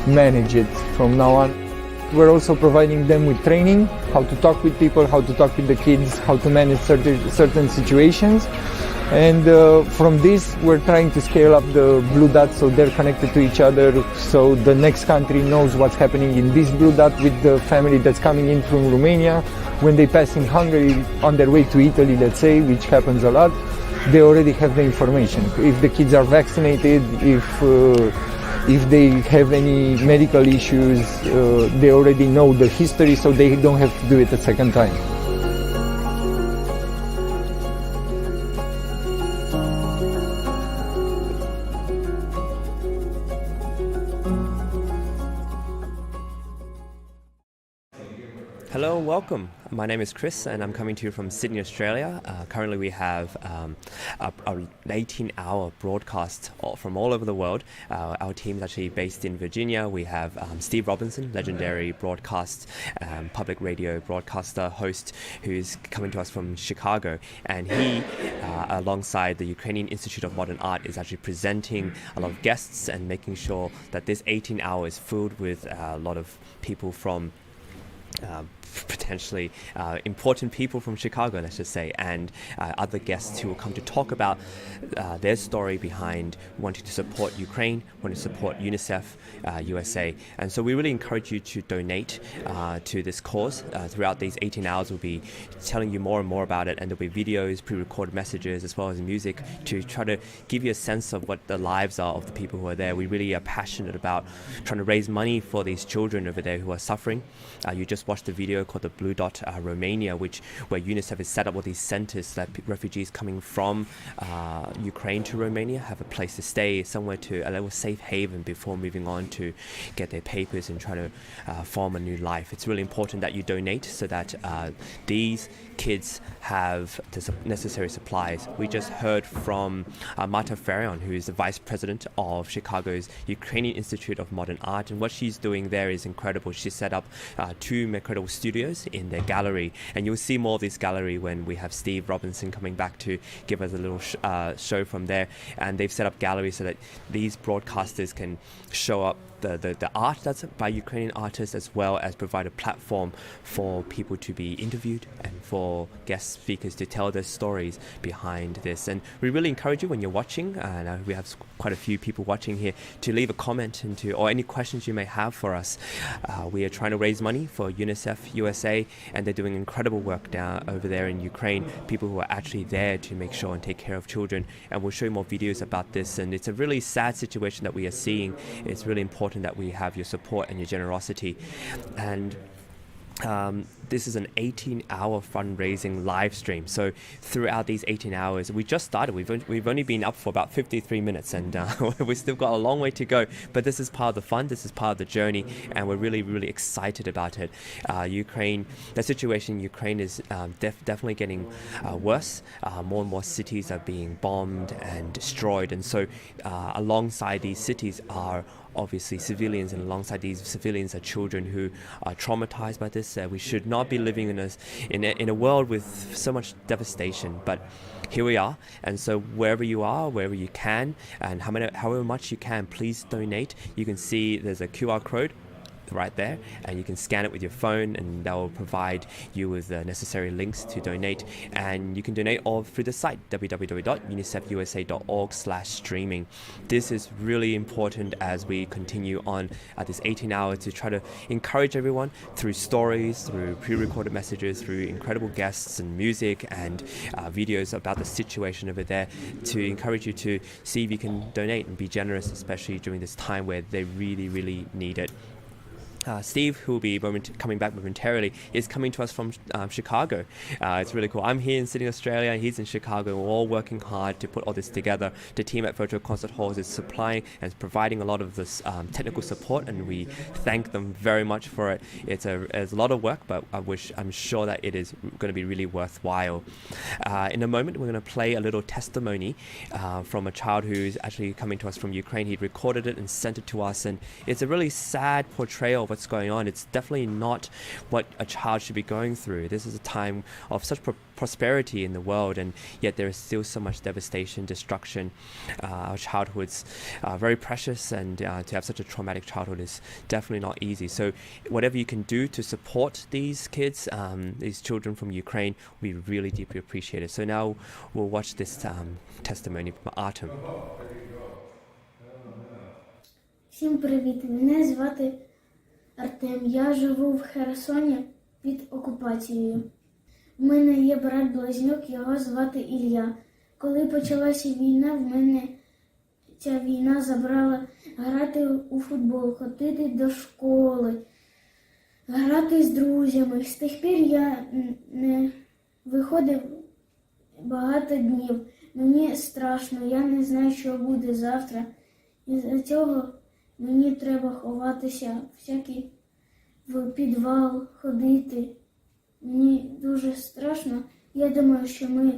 manage it from now on. We're also providing them with training, how to talk with people, how to talk with the kids, how to manage certain situations. And from this, we're trying to scale up the Blue Dot so they're connected to each other, so the next country knows what's happening in this Blue Dot with the family that's coming in from Romania when they pass in Hungary on their way to Italy, let's say, which happens a lot. they already have the information. If the kids are vaccinated, if they have any medical issues, they already know the history, so they don't have to do it a second time. Hello and welcome. My name is Chris and I'm coming to you from Sydney, Australia. Currently we have an 18-hour broadcast from all over the world. Our team is actually based in Virginia. We have Steve Robinson, legendary broadcast, public radio broadcaster, host, who's coming to us from Chicago. And he, alongside the Ukrainian Institute of Modern Art, is actually presenting a lot of guests and making sure that this 18 hours is filled with a lot of people from potentially important people from Chicago, let's just say, and other guests who will come to talk about their story behind wanting to support Ukraine, wanting to support UNICEF USA. And so we really encourage you to donate to this cause. Throughout these 18 hours, we'll be telling you more and more about it, and there'll be videos, pre-recorded messages, as well as music to try to give you a sense of what the lives are of the people who are there. We really are passionate about trying to raise money for these children over there who are suffering. You just watched the video called the Blue Dot Romania, where UNICEF has set up all these centers that refugees coming from Ukraine to Romania have a place to stay, somewhere to a little safe haven before moving on to get their papers and try to form a new life. It's really important that you donate so that these kids have the necessary supplies. We just heard from Marta Farion, who is the vice president of Chicago's Ukrainian Institute of Modern Art, and what she's doing there is incredible. She set up 2 incredible studios in their gallery, and you'll see more of this gallery when we have Steve Robinson coming back to give us a little show from there. And they've set up galleries so that these broadcasters can show up the art that's by Ukrainian artists, as well as provide a platform for people to be interviewed and for guest speakers to tell their stories behind this. And we really encourage you when you're watching, and we have quite a few people watching here, to leave a comment or any questions you may have for us. We are trying to raise money for UNICEF USA, and they're doing incredible work down over there in Ukraine, people who are actually there to make sure and take care of children. And we'll show you more videos about this, and it's a really sad situation that we are seeing. It's really important that we have your support and your generosity. And this is an 18-hour fundraising live stream. So throughout these 18 hours, we just started. We've only been up for about 53 minutes, and we've still got a long way to go. But this is part of the fun. This is part of the journey, and we're really, really excited about it. The situation in Ukraine is definitely getting worse. More and more cities are being bombed and destroyed, and so alongside these cities are obviously civilians, and alongside these civilians are children who are traumatized by this. We should not be living in a world with so much devastation, but here we are. And so wherever you are, wherever you can, and however much you can, please donate. You can see there's a QR code right there, and you can scan it with your phone, and that will provide you with the necessary links to donate. And you can donate all through the site www.unicefusa.org/streaming. This is really important as we continue on this 18 hours to try to encourage everyone through stories, through pre-recorded messages, through incredible guests and music and videos about the situation over there, to encourage you to see if you can donate and be generous, especially during this time where they really, really need it. Steve, who will be coming back momentarily, is coming to us from Chicago. It's really cool. I'm here in Sydney, Australia. He's in Chicago. We're all working hard to put all this together. The team at Virtual Concert Halls is supplying and providing a lot of this technical support, and we thank them very much for it. It's a lot of work, but I'm sure that it is going to be really worthwhile. In a moment, we're going to play a little testimony from a child who's actually coming to us from Ukraine. He recorded it and sent it to us, and it's a really sad portrayal of what's going on. It's definitely not what a child should be going through. This is a time of such prosperity in the world, and yet there is still so much devastation, destruction. Our childhood's very precious, and to have such a traumatic childhood is definitely not easy. So whatever you can do to support these kids, these children from Ukraine, we really deeply appreciate it. So now we'll watch this testimony from Artem. Всім привіт, мене звати Артем. Я живу в Херсоні під окупацією. У мене є брат-близнюк, його звати Ілля. Коли почалася війна, в мене ця війна забрала грати у футбол, ходити до школи, грати з друзями. З тих пір я не виходив багато днів. Мені страшно, я не знаю, що буде завтра. Із-за цього мені треба ховатися всякий в підвал, ходити. Мені дуже страшно. Я думаю, що ми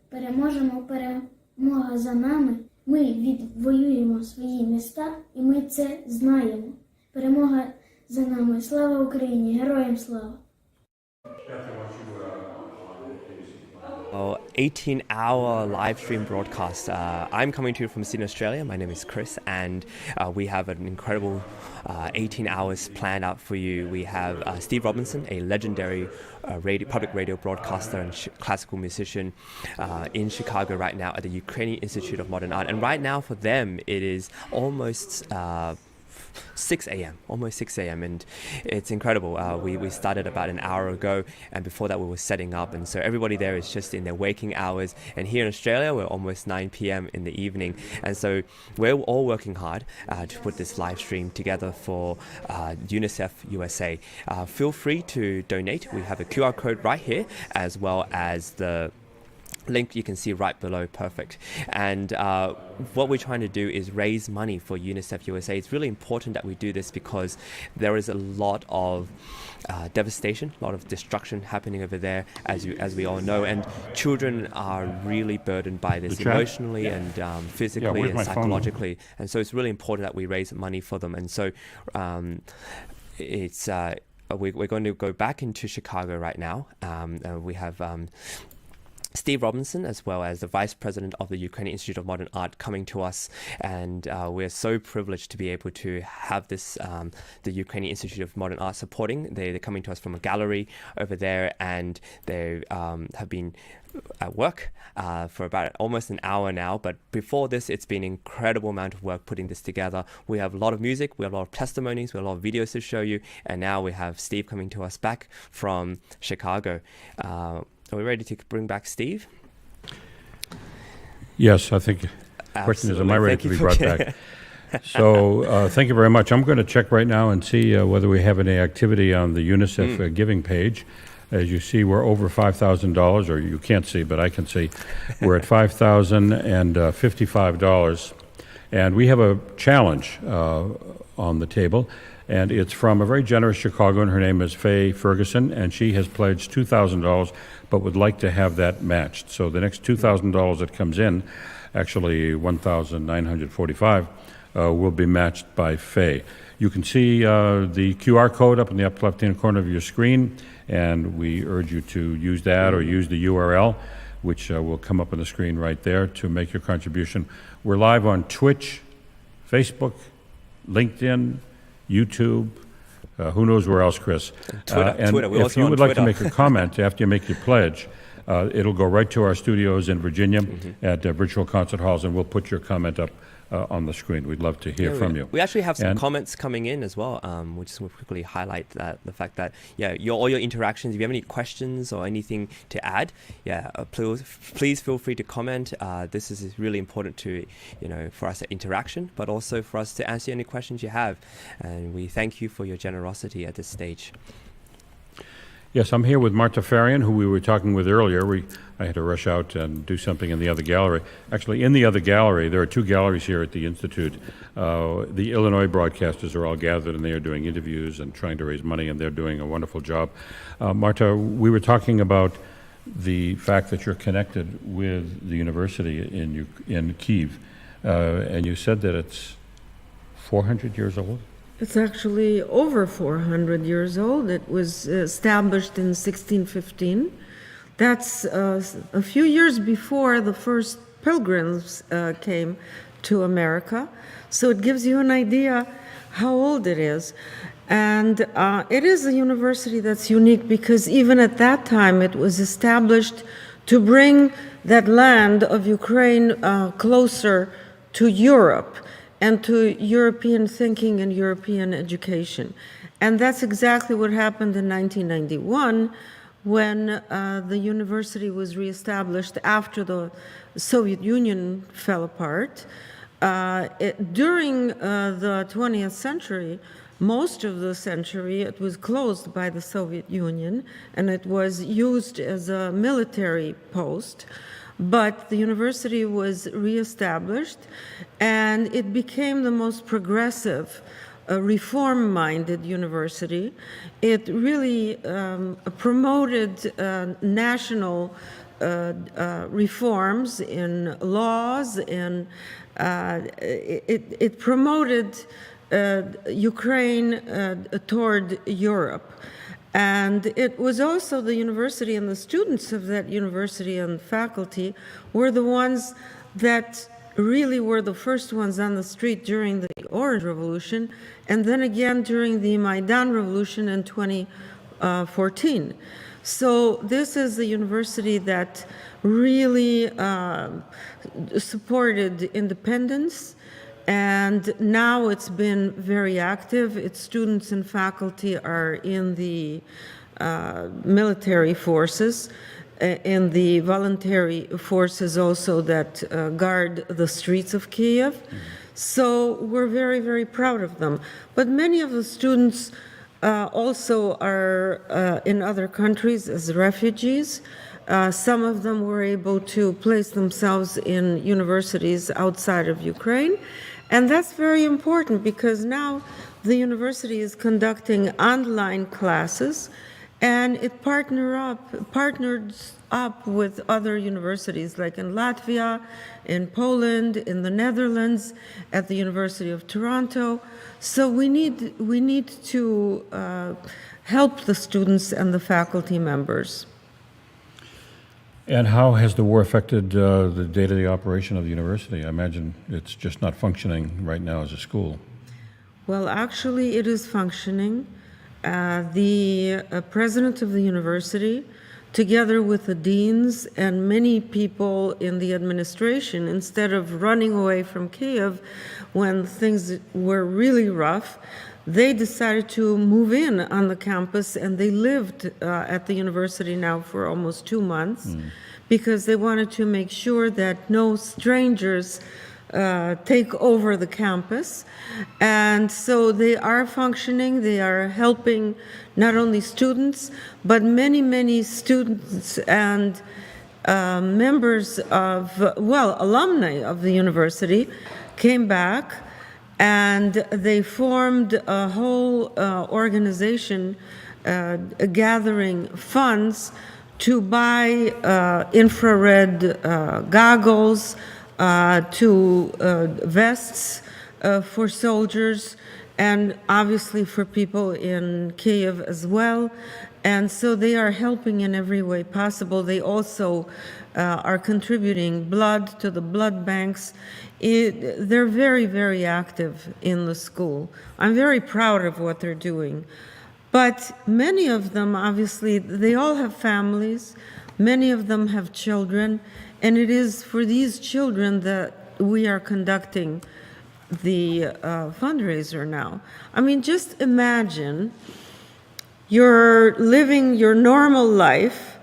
переможемо, перемога за нами. Ми відвоюємо свої міста, і ми це знаємо. Перемога за нами. Слава Україні! Героям слава! 18-hour live stream broadcast. I'm coming to you from Sydney, Australia. My name is Chris, and we have an incredible 18 hours planned out for you. We have Steve Robinson, a legendary public radio broadcaster and classical musician in Chicago right now at the Ukrainian Institute of Modern Art. And right now for them, it is almost 6 a.m., almost 6 a.m. and it's incredible. We started about an hour ago, and before that we were setting up, and so everybody there is just in their waking hours. And here in Australia we're almost 9 p.m. in the evening, and so we're all working hard to put this live stream together for UNICEF USA. Feel free to donate. We have a QR code right here, as well as the link you can see right below. Perfect. And what we're trying to do is raise money for UNICEF USA. It's really important that we do this because there is a lot of devastation, a lot of destruction happening over there, as we all know, and children are really burdened by this emotionally and physically and psychologically. And so it's really important that we raise money for them. And so we're going to go back into Chicago right now. We have Steve Robinson, as well as the Vice President of the Ukrainian Institute of Modern Art, coming to us, and we're so privileged to be able to have this, the Ukrainian Institute of Modern Art supporting. They're coming to us from a gallery over there, and they have been at work for about almost an hour now. But before this, it's been an incredible amount of work putting this together. We have a lot of music, we have a lot of testimonies, we have a lot of videos to show you, and now we have Steve coming to us back from Chicago. Are we ready to bring back Steve? Yes, I think the question is, am I ready to be brought back? So thank you very much. I'm going to check right now and see whether we have any activity on the UNICEF giving page. As you see, we're over $5,000, or you can't see, but I can see. We're at $5,055. And we have a challenge on the table. And it's from a very generous Chicagoan. Her name is Faye Ferguson, and she has pledged $2,000, but would like to have that matched. So the next $2,000 that comes in, actually $1,945, will be matched by Faye. You can see the QR code up in the upper left-hand corner of your screen, and we urge you to use that or use the URL, which will come up on the screen right there, to make your contribution. We're live on Twitch, Facebook, LinkedIn, YouTube, who knows where else, Chris. Twitter. And if you would like to make a comment after you make your pledge, it'll go right to our studios in Virginia at virtual concert halls, and we'll put your comment up on the screen. We'd love to hear from you. We actually have some comments coming in as well. We'll just quickly highlight that, the fact that, all your interactions, if you have any questions or anything to add, please feel free to comment. This is really important to, for us at interaction, but also for us to answer any questions you have. And we thank you for your generosity at this stage. Yes, I'm here with Marta Farion, who we were talking with earlier. I had to rush out and do something in the other gallery. Actually, in the other gallery, there are two galleries here at the Institute. The Illinois broadcasters are all gathered, and they are doing interviews and trying to raise money, and they're doing a wonderful job. Marta, we were talking about the fact that you're connected with the university in Kyiv, and you said that it's 400 years old? It's actually over 400 years old. It was established in 1615. That's a few years before the first pilgrims came to America. So it gives you an idea how old it is. And it is a university that's unique because even at that time it was established to bring that land of Ukraine closer to Europe and to European thinking and European education. And that's exactly what happened in 1991 when the university was reestablished after the Soviet Union fell apart. During the 20th century, most of the century, it was closed by the Soviet Union, and it was used as a military post. But the university was reestablished, and it became the most progressive, reform-minded university. It really promoted national reforms in laws, and it promoted Ukraine toward Europe. And it was also the university, and the students of that university and faculty were the ones that really were the first ones on the street during the Orange Revolution, and then again during the Maidan Revolution in 2014. So this is a university that really supported independence, and now it's been very active. Its students and faculty are in the military forces, in the voluntary forces also that guard the streets of Kyiv. So we're very, very proud of them. But many of the students also are in other countries as refugees. Some of them were able to place themselves in universities outside of Ukraine. And that's very important because now the university is conducting online classes, and it partnered up with other universities like in Latvia, in Poland, in the Netherlands, at the University of Toronto. So we need to help the students and the faculty members. And how has the war affected the day-to-day operation of the university? I imagine it's just not functioning right now as a school. Well, actually, it is functioning. The president of the university, together with the deans and many people in the administration, instead of running away from Kyiv when things were really rough, they decided to move in on the campus, and they lived at the university now for almost 2 months because they wanted to make sure that no strangers take over the campus. And so they are functioning, they are helping not only students, but many, many students and members of, well, alumni of the university came back, and they formed a whole organization gathering funds to buy infrared goggles, to vests for soldiers, and obviously for people in Kyiv as well. And so they are helping in every way possible. They also are contributing blood to the blood banks. They're very, very active in the school. I'm very proud of what they're doing. But many of them, obviously, they all have families. Many of them have children. And it is for these children that we are conducting the fundraiser now. I mean, just imagine you're living your normal life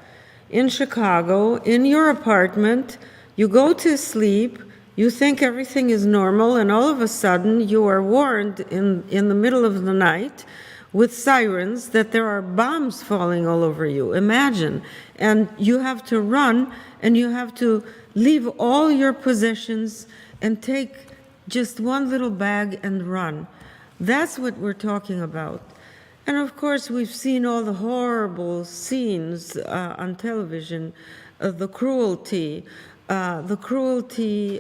in Chicago, in your apartment, you go to sleep, you think everything is normal, and all of a sudden you are warned in the middle of the night with sirens that there are bombs falling all over you. Imagine. And you have to run, and you have to leave all your possessions and take just one little bag and run. That's what we're talking about. And of course, we've seen all the horrible scenes on television, the cruelty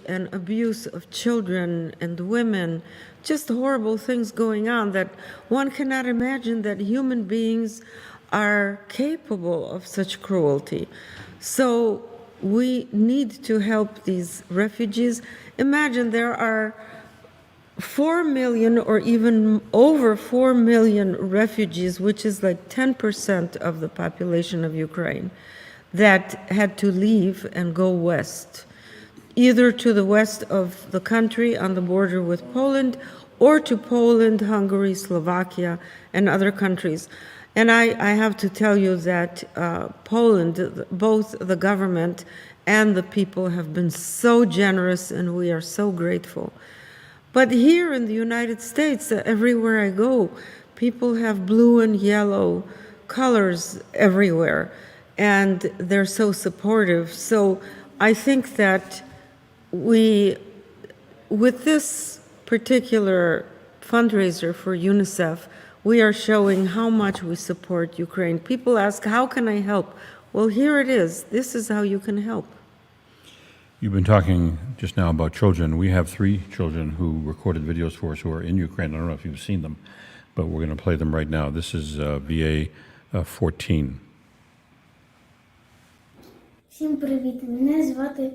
and abuse of children and women, just horrible things going on that one cannot imagine that human beings are capable of such cruelty. So we need to help these refugees. Imagine there are 4 million or even over 4 million refugees, which is like 10% of the population of Ukraine, that had to leave and go west, either to the west of the country on the border with Poland, or to Poland, Hungary, Slovakia, and other countries. And I have to tell you that Poland, both the government and the people have been so generous, and we are so grateful. But here in the United States, everywhere I go, people have blue and yellow colors everywhere, and they're so supportive. So I think that with this particular fundraiser for UNICEF, we are showing how much we support Ukraine. People ask, how can I help? Well, here it is. This is how you can help. You've been talking just now about children. We have 3 children who recorded videos for us who are in Ukraine. I don't know if you've seen them, but we're going to play them right now. This is VA 14. Всім привіт. Мене звати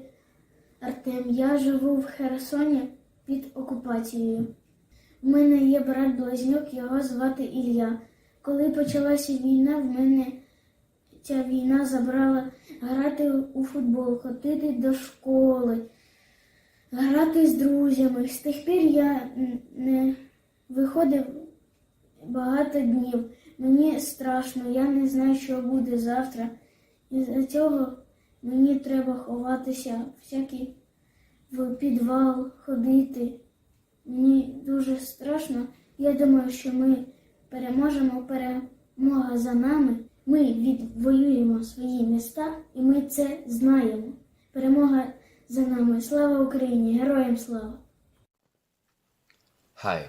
Артем. Я живу в Херсоні під окупацією. У мене є брат-близнюк, його звати Ілля. Коли почалася війна, в мене ця війна забрала грати у футбол, ходити до школи, грати з друзями. З тих пір я не виходив багато днів. Мені страшно, я не знаю, що буде завтра. Із-за цього мені треба ховатися, всякий в підвал ходити. Мені дуже страшно. Я думаю, що ми переможемо, перемога за нами. Ми відвоюємо свої міста, і ми це знаємо. Перемога за нами. Слава Україні! Героям слава! Hi,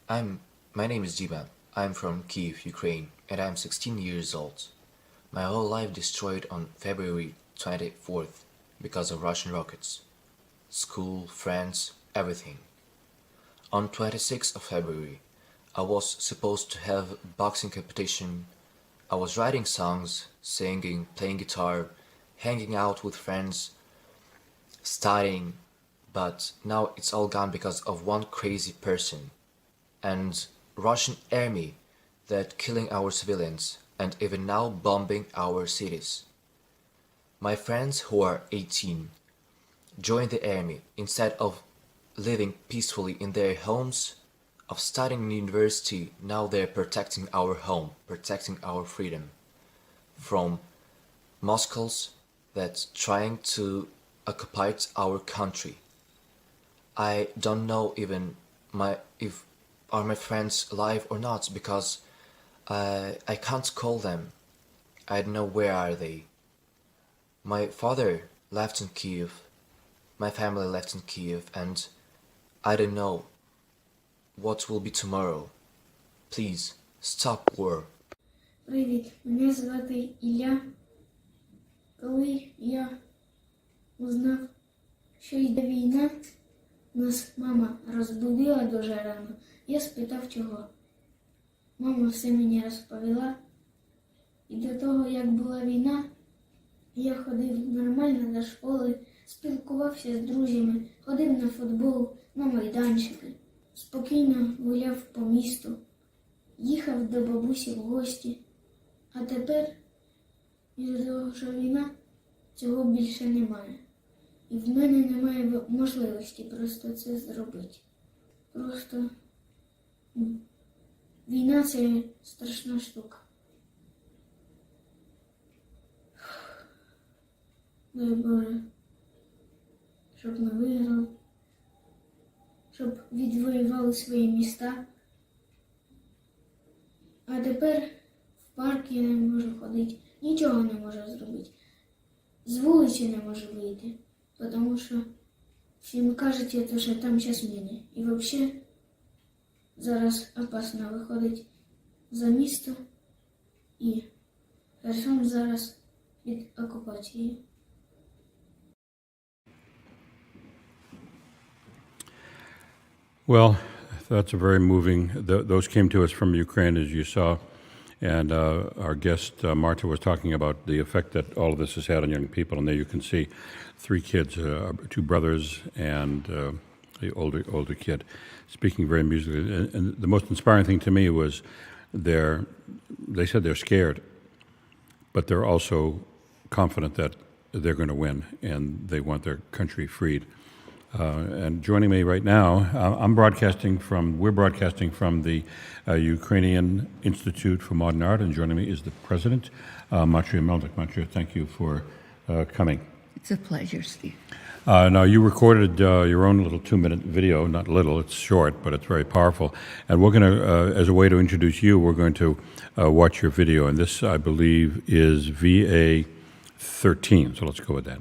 my name is Diban. I'm from Kyiv, Ukraine, and I'm 16 years old. My whole life destroyed on February 24th because of Russian rockets. School, friends, everything. On 26th of February, I was supposed to have a boxing competition. I was writing songs, singing, playing guitar, hanging out with friends, studying, but now it's all gone because of one crazy person and Russian army that killing our civilians and even now bombing our cities. My friends who are 18 joined the army instead of living peacefully in their homes, of studying in university. Now they're protecting our home, protecting our freedom from Moscows that's trying to occupy our country. I don't know even if are my friends alive or not, because I can't call them. I don't know where are they. My father left in Kyiv, my family left in Kyiv, and I don't know what will be tomorrow. Please, stop war. Привіт, мене звати Ілля. Коли я узнав, що йде війна, нас мама розбудила дуже рано. Я спитав, чого. Мама все мені розповіла. І до того, як була війна, я ходив нормально до школи, спілкувався з друзями, ходив на футбол, на майданчики, спокійно гуляв по місту, їхав до бабусі в гості. А тепер, із-за того, що війна, цього більше немає. І в мене немає можливості просто це зробити. Просто війна – це страшна штука. Дай Боже, щоб ми виграли, щоб відвоювали свої міста. А тепер в парк я не можу ходити, нічого не можу зробити. З вулиці не можу вийти, тому що всім кажуть, що там зараз міни. І взагалі зараз опасно виходить за місто, і Херсон зараз під окупацією. Well, that's a very moving. Those came to us from Ukraine, as you saw, and our guest Marta was talking about the effect that all of this has had on young people. And there you can see 3 kids, 2 brothers, and the older kid, speaking very musically. And the most inspiring thing to me was they said they're scared, but they're also confident that they're going to win, and they want their country freed. And joining me right now, we're broadcasting from the Ukrainian Institute for Modern Art, and joining me is the president, Motria Melnyk. Motria, thank you for coming. It's a pleasure, Steve. Now, you recorded your own little 2-minute video, not little, it's short, but it's very powerful. And we're going to, as a way to introduce you, we're going to watch your video. And this, I believe, is VA 13. So let's go with that.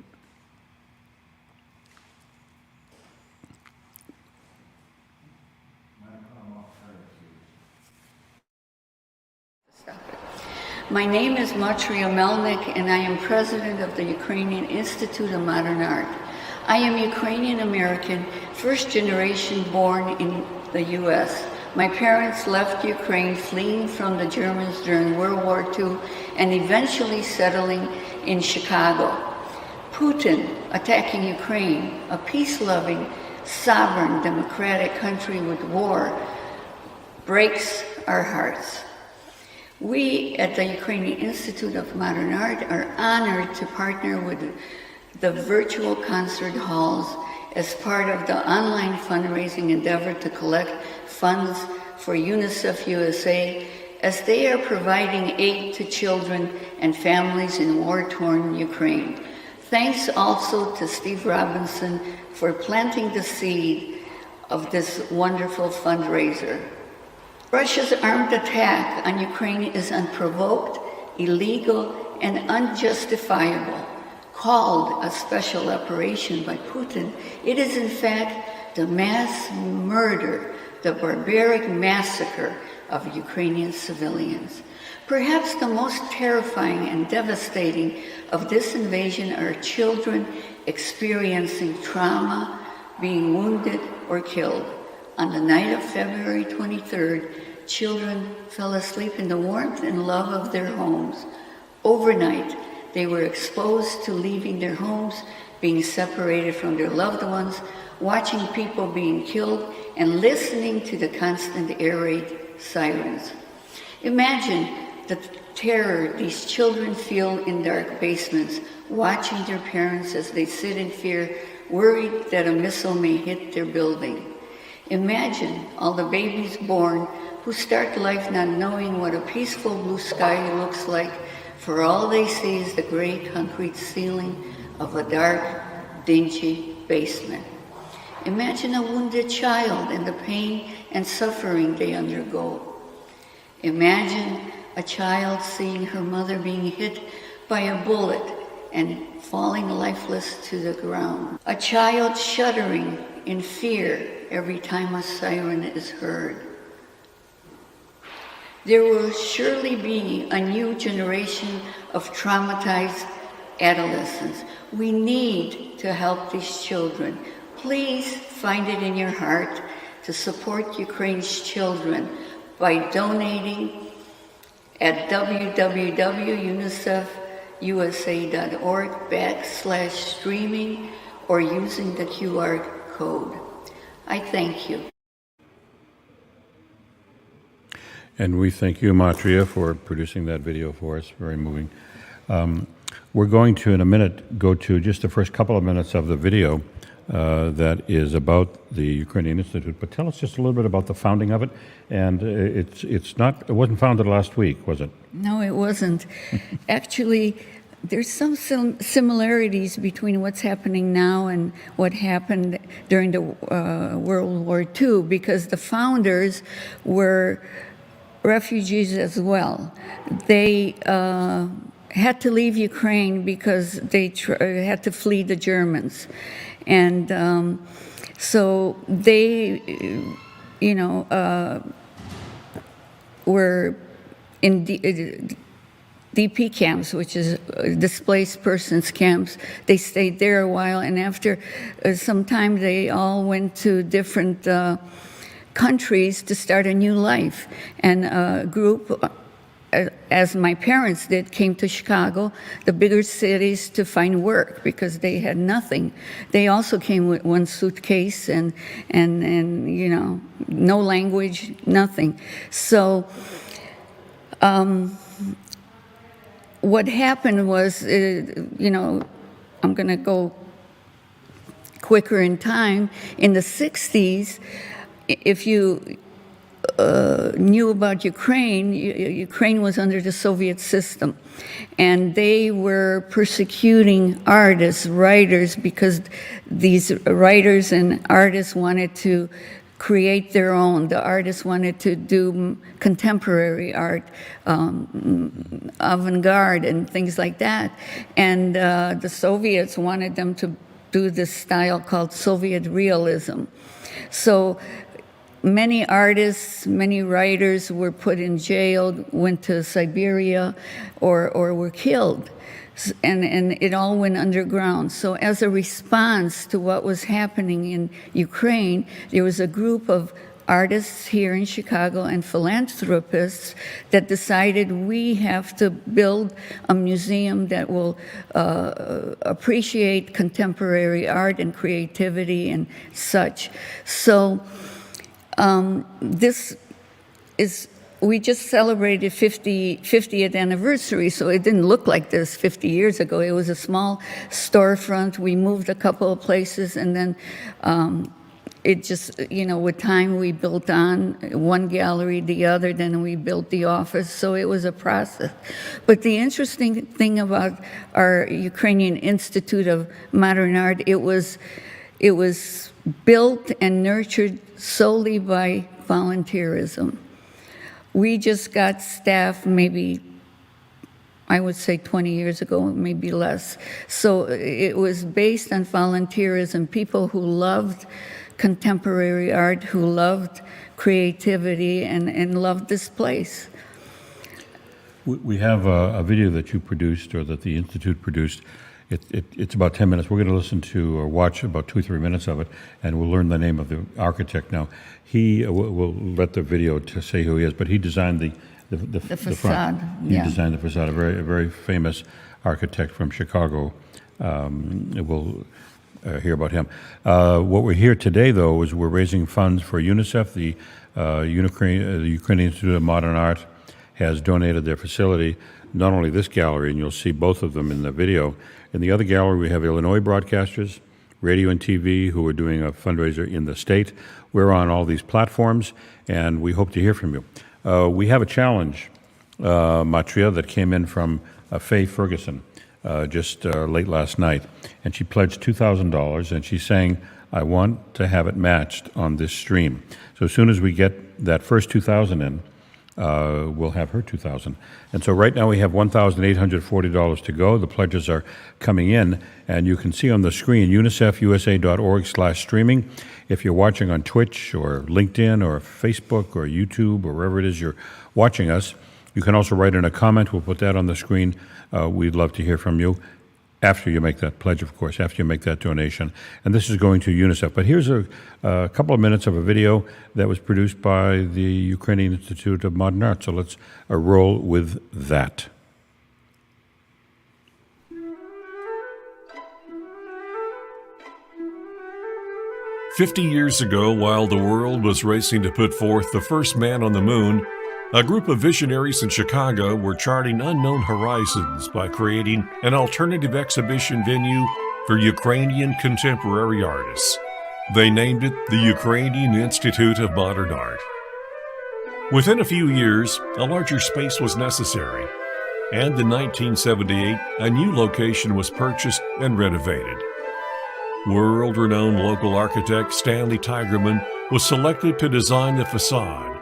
My name is Motria Melnyk, and I am president of the Ukrainian Institute of Modern Art. I am Ukrainian American, first generation born in the U.S. My parents left Ukraine fleeing from the Germans during World War II and eventually settling in Chicago. Putin attacking Ukraine, a peace-loving, sovereign, democratic country with war, breaks our hearts. We at the Ukrainian Institute of Modern Art are honored to partner with the virtual concert halls as part of the online fundraising endeavor to collect funds for UNICEF USA, as they are providing aid to children and families in war-torn Ukraine. Thanks also to Steve Robinson for planting the seed of this wonderful fundraiser. Russia's armed attack on Ukraine is unprovoked, illegal, and unjustifiable. Called a special operation by Putin, it is in fact the mass murder, the barbaric massacre of Ukrainian civilians. Perhaps the most terrifying and devastating of this invasion are children experiencing trauma, being wounded or killed. On the night of February 23rd, children fell asleep in the warmth and love of their homes. Overnight, they were exposed to leaving their homes, being separated from their loved ones, watching people being killed, and listening to the constant air raid sirens. Imagine the terror these children feel in dark basements, watching their parents as they sit in fear, worried that a missile may hit their building. Imagine all the babies born who start life not knowing what a peaceful blue sky looks like, for all they see is the gray concrete ceiling of a dark, dingy basement. Imagine a wounded child and the pain and suffering they undergo. Imagine a child seeing her mother being hit by a bullet and falling lifeless to the ground. A child shuddering in fear every time a siren is heard. There will surely be a new generation of traumatized adolescents. We need to help these children. Please find it in your heart to support Ukraine's children by donating at www.unicefusa.org/streaming or using the QR code. I thank you. And we thank you, Motria, for producing that video for us. Very moving. We're going to, in a minute, go to just the first couple of minutes of the video that is about the Ukrainian Institute. But tell us just a little bit about the founding of it. And it wasn't founded last week, was it? No, it wasn't. Actually, there's some similarities between what's happening now and what happened during the World War II, because the founders were refugees as well. They had to leave Ukraine because they had to flee the Germans. And so they, were in DP camps, which is displaced persons camps. They stayed there a while, and after some time, they all went to different countries to start a new life. And a group, as my parents did, came to Chicago, the bigger cities, to find work because they had nothing. They also came with one suitcase and no language, nothing. So what happened was, I'm going to go quicker in time. In the 60s, if you knew about Ukraine, Ukraine was under the Soviet system, and they were persecuting artists, writers, because these writers and artists wanted to create their own. The artists wanted to do contemporary art, avant-garde and things like that, and the Soviets wanted them to do this style called Soviet realism. So many artists, many writers were put in jail, went to Siberia, or were killed. And it all went underground. So as a response to what was happening in Ukraine, there was a group of artists here in Chicago and philanthropists that decided we have to build a museum that will appreciate contemporary art and creativity and such. So this is, we just celebrated 50th anniversary, so it didn't look like this 50 years ago. It was a small storefront. We moved a couple of places, and then it just, with time we built on one gallery, the other, then we built the office, so it was a process. But the interesting thing about our Ukrainian Institute of Modern Art, it was built and nurtured solely by volunteerism. We just got staff maybe, I would say 20 years ago, maybe less. So it was based on volunteerism, people who loved contemporary art, who loved creativity and loved this place. We have a video that you produced, or that the Institute produced. It's about 10 minutes. We're going to listen to or watch about 2 or 3 minutes of it, and we'll learn the name of the architect now. We'll let the video to say who he is, but he designed the facade. Front. He designed the facade, a very famous architect from Chicago. We'll hear about him. What we're here today, though, is we're raising funds for UNICEF. The Ukrainian Institute of Modern Art has donated their facility, not only this gallery, and you'll see both of them in the video. In the other gallery, we have Illinois broadcasters, radio and TV, who are doing a fundraiser in the state. We're on all these platforms, and we hope to hear from you. We have a challenge, Motria, that came in from Faye Ferguson just late last night, and she pledged $2,000, and she's saying, I want to have it matched on this stream. So as soon as we get that first $2,000 in, we'll have her $2,000. And so right now we have $1,840 to go. The pledges are coming in, and you can see on the screen unicefusa.org/streaming. If you're watching on Twitch or LinkedIn or Facebook or YouTube or wherever it is you're watching us, you can also write in a comment. We'll put that on the screen. We'd love to hear from you after you make that pledge, of course, after you make that donation. And this is going to UNICEF. But here's a couple of minutes of a video that was produced by the Ukrainian Institute of Modern Art. So let's roll with that. "50 years ago, while the world was racing to put forth the first man on the moon, a group of visionaries in Chicago were charting unknown horizons by creating an alternative exhibition venue for Ukrainian contemporary artists. They named it the Ukrainian Institute of Modern Art. Within a few years, a larger space was necessary, and in 1978, a new location was purchased and renovated. World-renowned local architect Stanley Tigerman was selected to design the facade.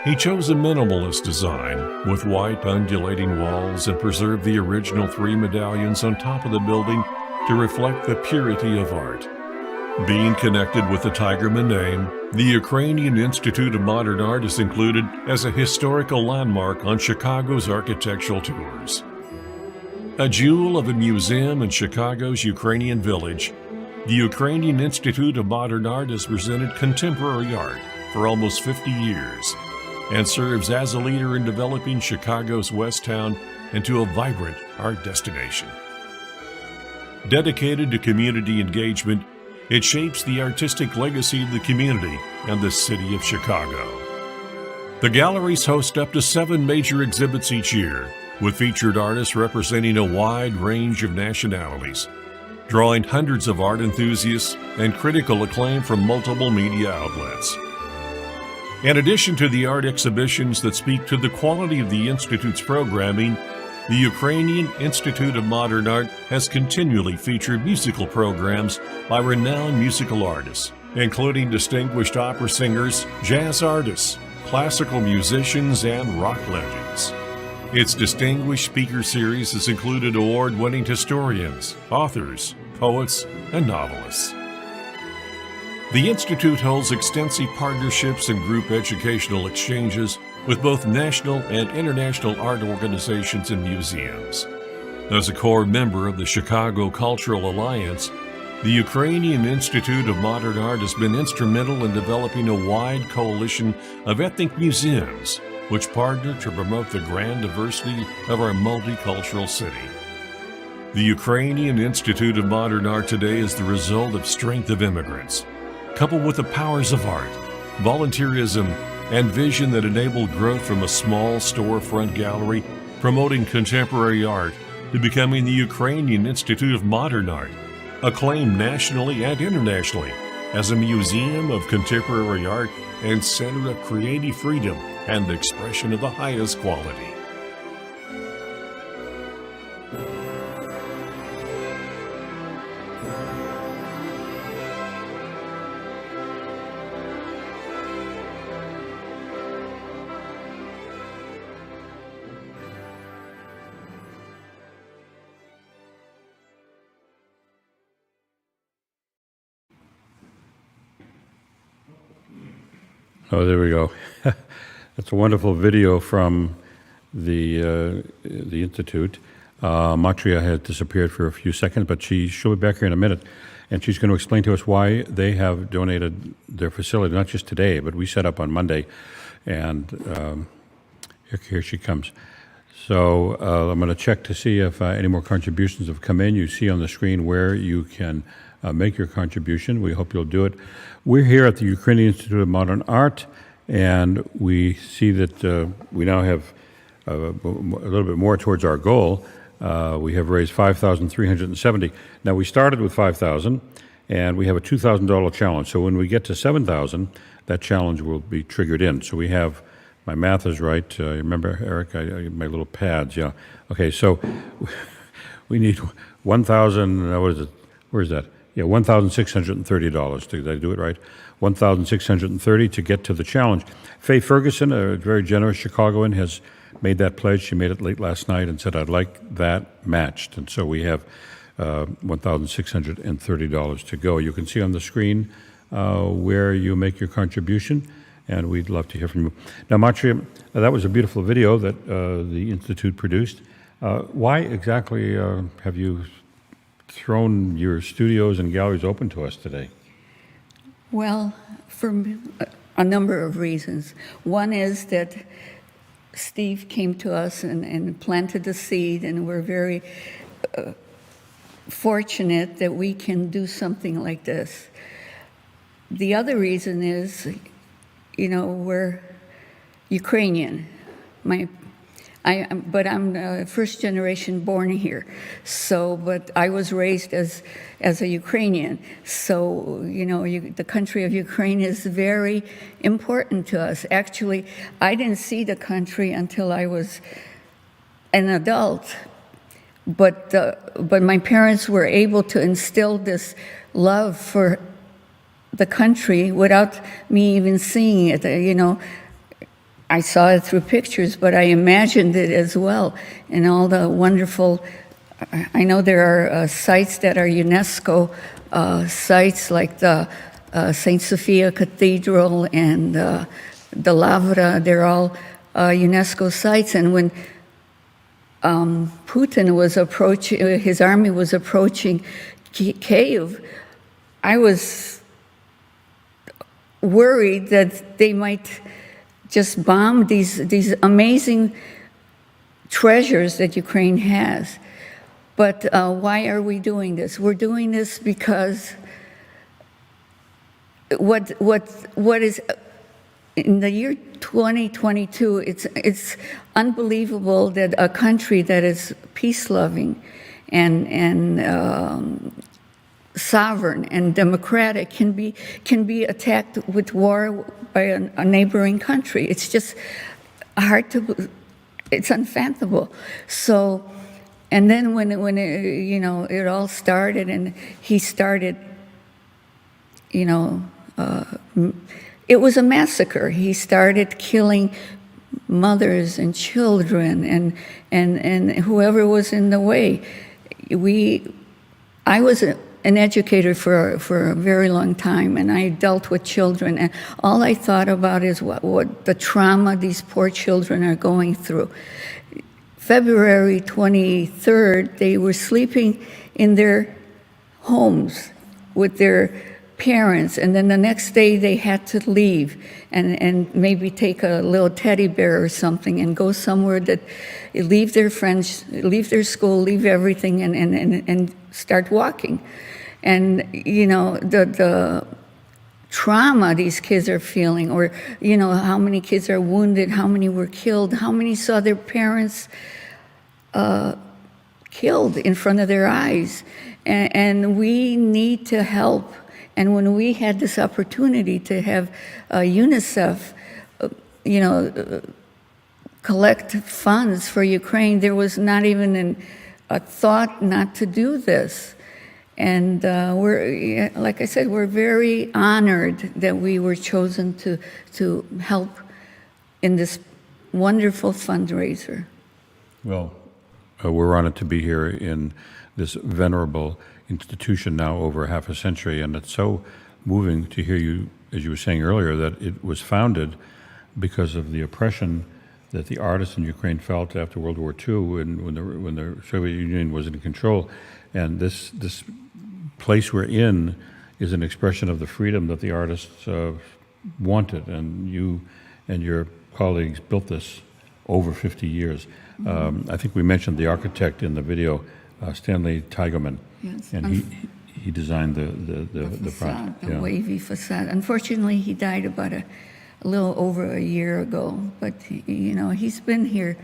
He chose a minimalist design with white undulating walls and preserved the original 3 medallions on top of the building to reflect the purity of art. Being connected with the Tigerman name, the Ukrainian Institute of Modern Art is included as a historical landmark on Chicago's architectural tours. A jewel of a museum in Chicago's Ukrainian Village, the Ukrainian Institute of Modern Art has presented contemporary art for almost 50 years and serves as a leader in developing Chicago's West Town into a vibrant art destination. Dedicated to community engagement, it shapes the artistic legacy of the community and the city of Chicago. The galleries host up to 7 major exhibits each year, with featured artists representing a wide range of nationalities. drawing hundreds of art enthusiasts and critical acclaim from multiple media outlets. In addition to the art exhibitions that speak to the quality of the Institute's programming, the Ukrainian Institute of Modern Art has continually featured musical programs by renowned musical artists, including distinguished opera singers, jazz artists, classical musicians, and rock legends. Its distinguished speaker series has included award-winning historians, authors, poets, and novelists. The Institute holds extensive partnerships and group educational exchanges with both national and international art organizations and museums. As a core member of the Chicago Cultural Alliance, the Ukrainian Institute of Modern Art has been instrumental in developing a wide coalition of ethnic museums which partner to promote the grand diversity of our multicultural city. The Ukrainian Institute of Modern Art today is the result of strength of immigrants, coupled with the powers of art, volunteerism, and vision that enabled growth from a small storefront gallery promoting contemporary art to becoming the Ukrainian Institute of Modern Art, acclaimed nationally and internationally as a museum of contemporary art and center of creative freedom and expression of the highest quality. Oh, there we go. That's a wonderful video from the Institute. Motria had disappeared for a few seconds, but she'll be back here in a minute, and she's going to explain to us why they have donated their facility, not just today, but we set up on Monday, and here she comes. So I'm going to check to see if any more contributions have come in. You see on the screen where you can make your contribution. We hope you'll do it. We're here at the Ukrainian Institute of Modern Art, and we see that we now have a little bit more towards our goal. We have raised $5,370. Now, we started with $5,000, and we have a $2,000 challenge. So when we get to $7,000, that challenge will be triggered in. So we have, my math is right. Remember, Eric, my little pads, yeah. Okay, so we need 1,000, what is it? Where is that? Yeah, $1,630. Did I do it right? $1,630 to get to the challenge. Faye Ferguson, a very generous Chicagoan, has made that pledge. She made it late last night and said, I'd like that matched. And so we have $1,630 to go. You can see on the screen where you make your contribution, and we'd love to hear from you. Now, Motria, that was a beautiful video that the Institute produced. Why exactly have you thrown your studios and galleries open to us today? Well, for a number of reasons. One is that Steve came to us and planted the seed, and we're very fortunate that we can do something like this. The other reason is, you know, we're Ukrainian. But I'm first generation born here. So, but I was raised as a Ukrainian. So, you know, the country of Ukraine is very important to us. Actually, I didn't see the country until I was an adult. But my parents were able to instill this love for the country without me even seeing it, you know. I saw it through pictures, but I imagined it as well. And all the wonderful, I know there are sites that are UNESCO sites, like the St. Sophia Cathedral and the Lavra. They're all UNESCO sites. And when Putin was approaching, his army was approaching Kyiv, I was worried that they might just bomb these amazing treasures that Ukraine has. But why are we doing this? We're doing this because what is in the year 2022, it's unbelievable that a country that is peace-loving and sovereign and democratic can be attacked with war by a neighboring country. It's just hard to, it's unfathomable. So, and then when it all started, and he started, it was a massacre. He started killing mothers and children and whoever was in the way. I was an educator for a very long time, and I dealt with children, and all I thought about is what the trauma these poor children are going through. February 23rd, they were sleeping in their homes with their parents, and then the next day they had to leave and maybe take a little teddy bear or something and go somewhere that leave their friends, leave their school, leave everything, and start walking. And the trauma these kids are feeling, or how many kids are wounded, how many were killed, how many saw their parents killed in front of their eyes, and we need to help. And when we had this opportunity to have UNICEF, collect funds for Ukraine, there was not even a thought not to do this. And we're, like I said, we're very honored that we were chosen to help in this wonderful fundraiser. Well, we're honored to be here in this venerable institution now over half a century, and it's so moving to hear you, as you were saying earlier, that it was founded because of the oppression that the artists in Ukraine felt after World War II, and when the Soviet Union was in control. And this place we're in is an expression of the freedom that the artists wanted, and you and your colleagues built this over 50 years. I think we mentioned the architect in the video, Stanley Tigerman. Yes. And he designed the front. The wavy facade. Unfortunately, he died about a little over a year ago, but he's been here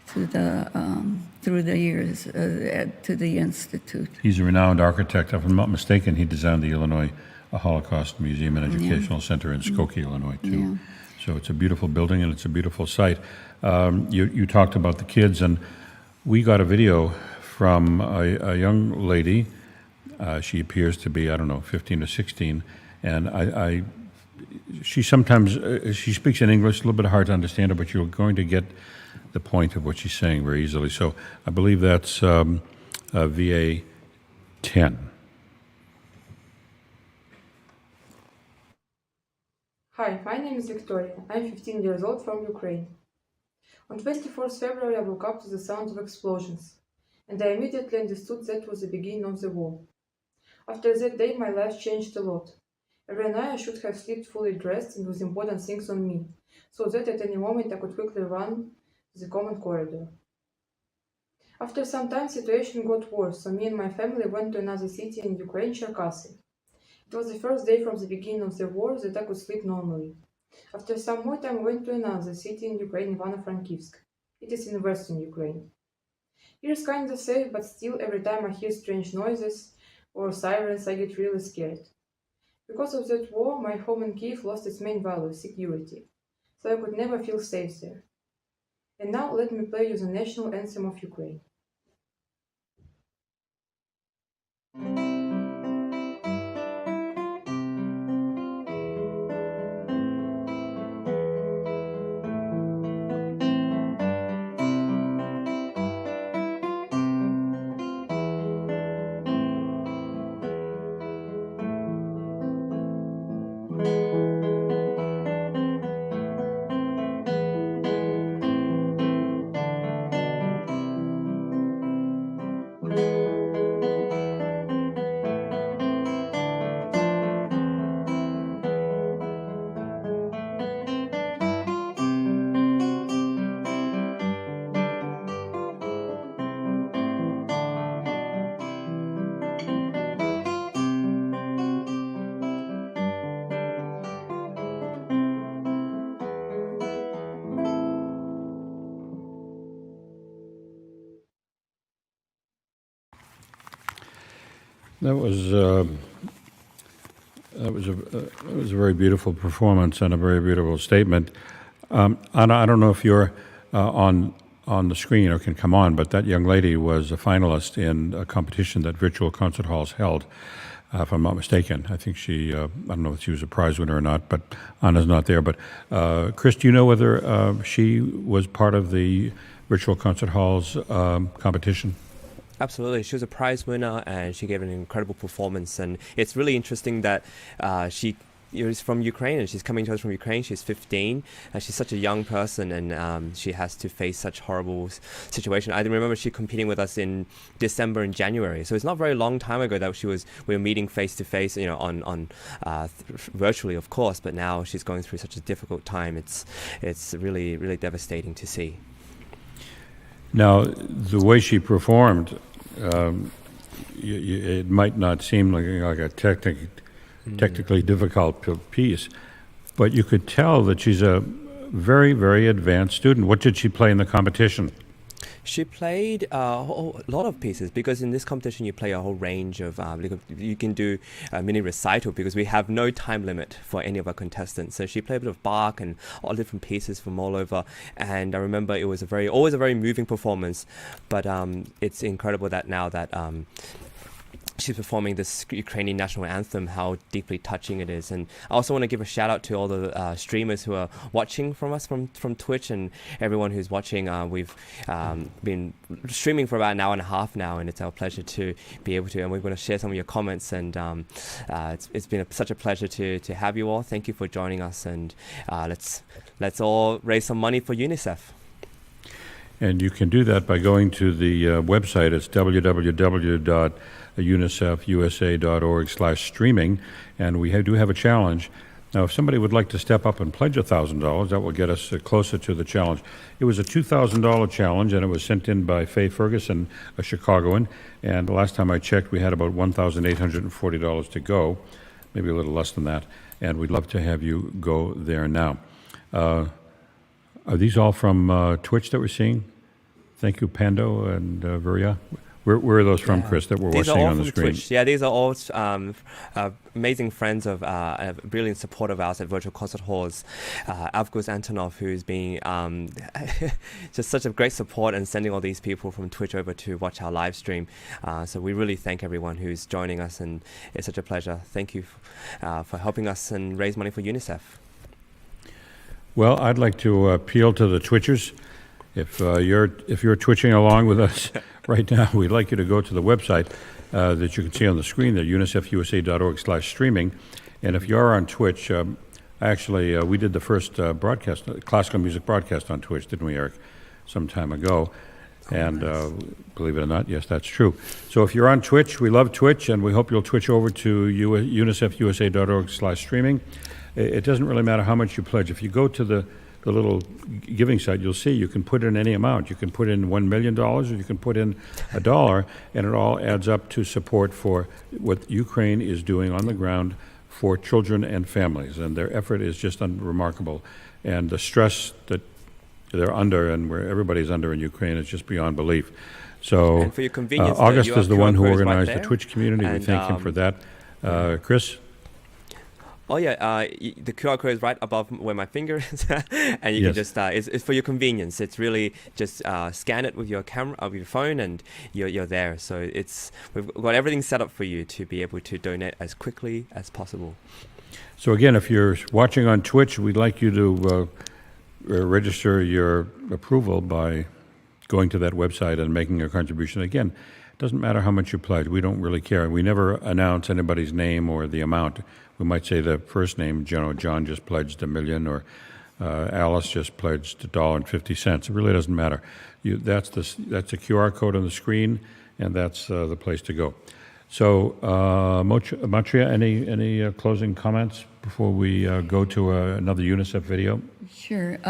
through the years to the Institute. He's a renowned architect. If I'm not mistaken, he designed the Illinois Holocaust Museum and Educational Center in Skokie, Illinois, too. Yeah. So it's a beautiful building and it's a beautiful site. You talked about the kids, and we got a video from a young lady. She appears to be, 15 or 16, and she sometimes, she speaks in English, a little bit hard to understand her, but you're going to get the point of what she's saying very easily. So I believe that's VA 10. Hi, my name is Victoria. I'm 15 years old from Ukraine. On 24th February, I woke up to the sound of explosions, and I immediately understood that was the beginning of the war. After that day, my life changed a lot. Every night I should have slept fully dressed and with important things on me, so that at any moment I could quickly run to the common corridor. After some time, situation got worse, so me and my family went to another city in Ukraine, Cherkasy. It was the first day from the beginning of the war that I could sleep normally. After some more time, I went to another city in Ukraine, Ivano-Frankivsk. It is in western Ukraine. Here is kind of safe, but still every time I hear strange noises or sirens, I get really scared. Because of that war, my home in Kyiv lost its main value, security, so I could never feel safe there. And now let me play you the national anthem of Ukraine. That was a very beautiful performance and a very beautiful statement. Anna, I don't know if you're on the screen or can come on, but that young lady was a finalist in a competition that Virtual Concert Halls held, if I'm not mistaken. I think she, I don't know if she was a prize winner or not, but Anna's not there. But Chris, do you know whether she was part of the Virtual Concert Halls competition? Absolutely. She was a prize winner and she gave an incredible performance. And it's really interesting that she is from Ukraine and she's coming to us from Ukraine. She's 15 and she's such a young person and she has to face such horrible situation. I remember she competing with us in December and January. So it's not a very long time ago that we were meeting face to face, you know, on virtually, of course, but now she's going through such a difficult time. It's really, really devastating to see. Now, the way she performed, it might not seem like a technically difficult piece, but you could tell that she's a very, very advanced student. What did she play in the competition? She played a lot of pieces because in this competition you play a whole range of, you can do a mini recital because we have no time limit for any of our contestants. So she played a bit of Bach and all different pieces from all over. And I remember it was always a very moving performance, but it's incredible that now that she's performing this Ukrainian national anthem, how deeply touching it is. And I also want to give a shout out to all the streamers who are watching from us from Twitch and everyone who's watching. We've been streaming for about an hour and a half now, and it's our pleasure to be able to, and we're going to share some of your comments. And it's been such a pleasure to have you all. Thank you for joining us, and let's all raise some money for UNICEF. And you can do that by going to the website. It's www.unicefusa.org/streaming, and we do have a challenge. Now, if somebody would like to step up and pledge $1,000, that will get us closer to the challenge. It was a $2,000 challenge, and it was sent in by Faye Ferguson, a Chicagoan, and the last time I checked, we had about $1,840 to go, maybe a little less than that, and we'd love to have you go there now. Are these all from Twitch that we're seeing? Thank you, Pando and Virya. Where are those from, Chris, that we're watching on the screen? Twitch. Yeah, these are all amazing friends of a brilliant support of ours at Virtual Concert Halls. Avguste Antonov, who's been just such a great support and sending all these people from Twitch over to watch our live stream. So we really thank everyone who's joining us, and it's such a pleasure. Thank you for helping us and raise money for UNICEF. Well, I'd like to appeal to the Twitchers. If you're twitching along with us right now, we'd like you to go to the website that you can see on the screen there, unicefusa.org/streaming. And if you are on Twitch, actually, we did the first classical music broadcast on Twitch, didn't we, Eric, some time ago? And believe it or not, yes, that's true. So if you're on Twitch, we love Twitch, and we hope you'll twitch over to unicefusa.org/streaming. It doesn't really matter how much you pledge. If you go to the little giving site, you'll see you can put in any amount. You can put in $1 million, or you can put in $1, and it all adds up to support for what Ukraine is doing on the ground for children and families. And their effort is just remarkable. And the stress that they're under and where everybody's under in Ukraine is just beyond belief. So and for your convenience, August is the one who organized right the Twitch community. We thank him for that. Chris? Oh yeah, the QR code is right above where my finger is, and you can just, it's for your convenience. It's really just scan it with your camera, with your phone, and you're there. So we've got everything set up for you to be able to donate as quickly as possible. So again, if you're watching on Twitch, we'd like you to register your approval by going to that website and making a contribution. Again, it doesn't matter how much you pledge. We don't really care. We never announce anybody's name or the amount. We might say the first name, John just pledged $1 million, or Alice just pledged $1.50. It really doesn't matter. That's a QR code on the screen, and that's the place to go. So, Motria, any closing comments before we go to another UNICEF video? Sure.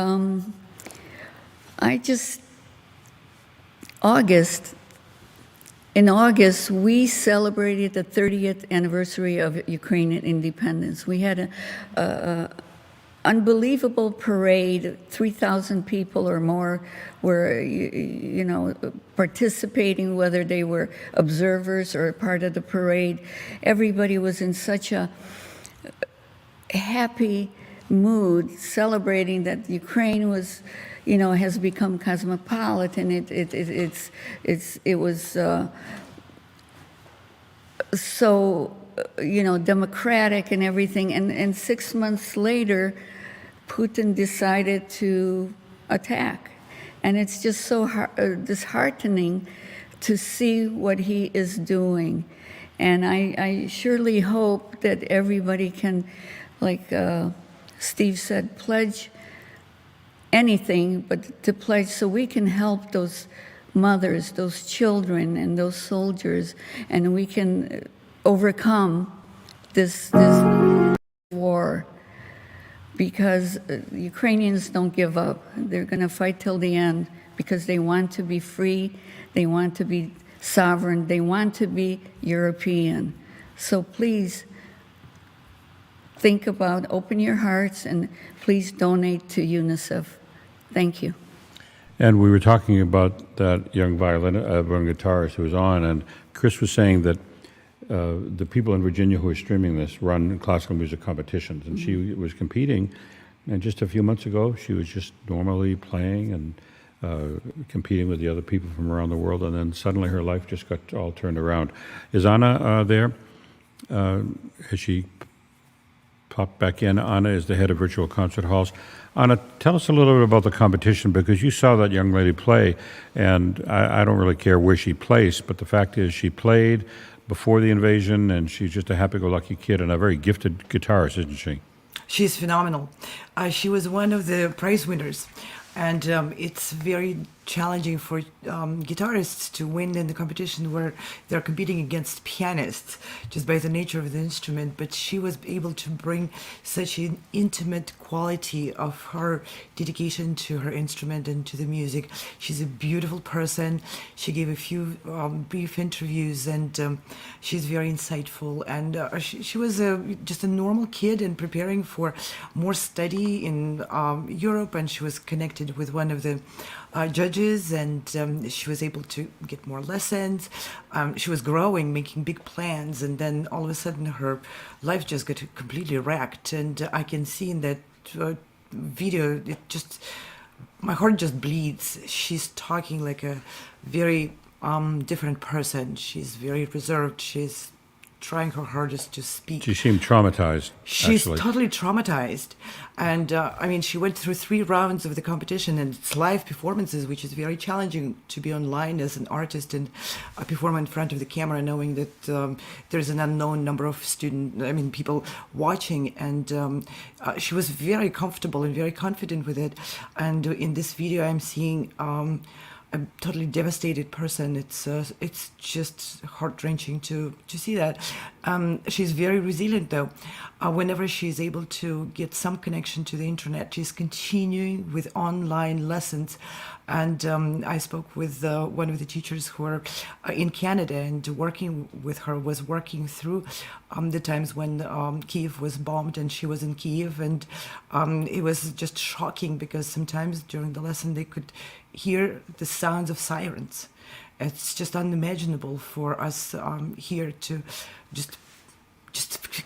In August, we celebrated the 30th anniversary of Ukrainian independence. We had unbelievable parade. 3,000 people or more were, participating, whether they were observers or part of the parade. Everybody was in such a happy mood, celebrating that Ukraine was, has become cosmopolitan. It was so, democratic and everything. And 6 months later, Putin decided to attack. And it's just so disheartening to see what he is doing. And I surely hope that everybody can, like Steve said, pledge anything, but to pledge so we can help those mothers, those children, and those soldiers, and we can overcome this war, because Ukrainians don't give up. They're going to fight till the end because they want to be free, they want to be sovereign, they want to be European. So please think about, open your hearts, and please donate to UNICEF. Thank you. And we were talking about that young guitarist who was on, and Chris was saying that the people in Virginia who are streaming this run classical music competitions, and she was competing, and just a few months ago she was just normally playing and competing with the other people from around the world, and then suddenly her life just got all turned around. Is Anna there? Has she popped back in? Anna is the head of virtual concert halls. Anna, tell us a little bit about the competition, because you saw that young lady play, and I don't really care where she placed, but the fact is she played before the invasion, and she's just a happy-go-lucky kid and a very gifted guitarist, isn't she? She's phenomenal. She was one of the prize winners, and it's very challenging for guitarists to win in the competition where they're competing against pianists just by the nature of the instrument. But she was able to bring such an intimate quality of her dedication to her instrument and to the music. She's a beautiful person. She gave a few brief interviews, and she's very insightful. And she was just a normal kid and preparing for more study in Europe, and she was connected with one of the judges, and she was able to get more lessons. She was growing, making big plans, and then all of a sudden her life just got completely wrecked. And I can see in that video, my heart just bleeds. She's talking like a very different person. She's very reserved. She's trying her hardest to speak. She seemed traumatized. She's actually totally traumatized. And she went through 3 rounds of the competition, and it's live performances, which is very challenging to be online as an artist and perform in front of the camera, knowing that there's an unknown number of people watching. And she was very comfortable and very confident with it. And in this video, I'm seeing a totally devastated person. It's just heart-wrenching to see that. She's very resilient, though. Whenever she's able to get some connection to the internet, she's continuing with online lessons. And I spoke with one of the teachers who are in Canada, and working with her was working through the times when Kyiv was bombed, and she was in Kyiv. And it was just shocking, because sometimes during the lesson they could hear the sounds of sirens. It's just unimaginable for us here to just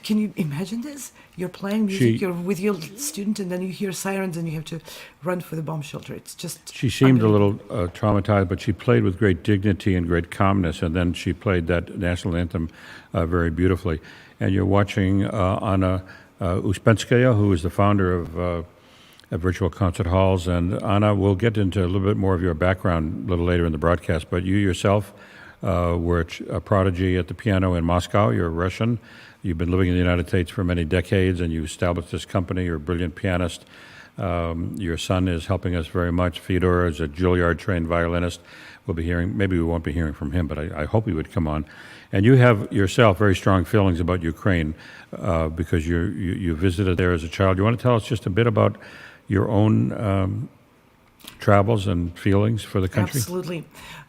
can you imagine this? You're playing music, you're with your student, and then you hear sirens and you have to run for the bomb shelter. It's just... She seemed a little traumatized, but she played with great dignity and great calmness, and then she played that national anthem very beautifully. And you're watching Anna Uspenskaya, who is the founder of Virtual Concert Halls. And Anna, we'll get into a little bit more of your background a little later in the broadcast, but you yourself were a prodigy at the piano in Moscow. You're Russian. You've been living in the United States for many decades, and you established this company. You're a brilliant pianist. Your son is helping us very much. Fyodor is a Juilliard-trained violinist. We'll be hearing, maybe we won't be hearing from him, but I hope he would come on. And you have yourself very strong feelings about Ukraine because you visited there as a child. You want to tell us just a bit about your own travels and feelings for the country? Absolutely.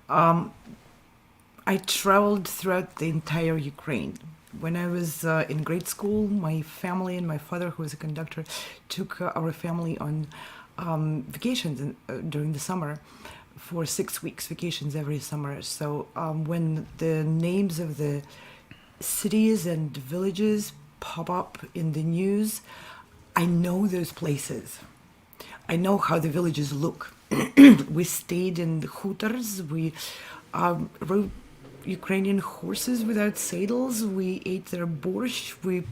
I traveled throughout the entire Ukraine. When I was in grade school, my family and my father, who was a conductor, took our family on vacations during the summer for 6 weeks vacations every summer. So when the names of the cities and villages pop up in the news, I know those places. I know how the villages look. We stayed in the hutars. We rode Ukrainian horses without saddles. We ate their borscht. We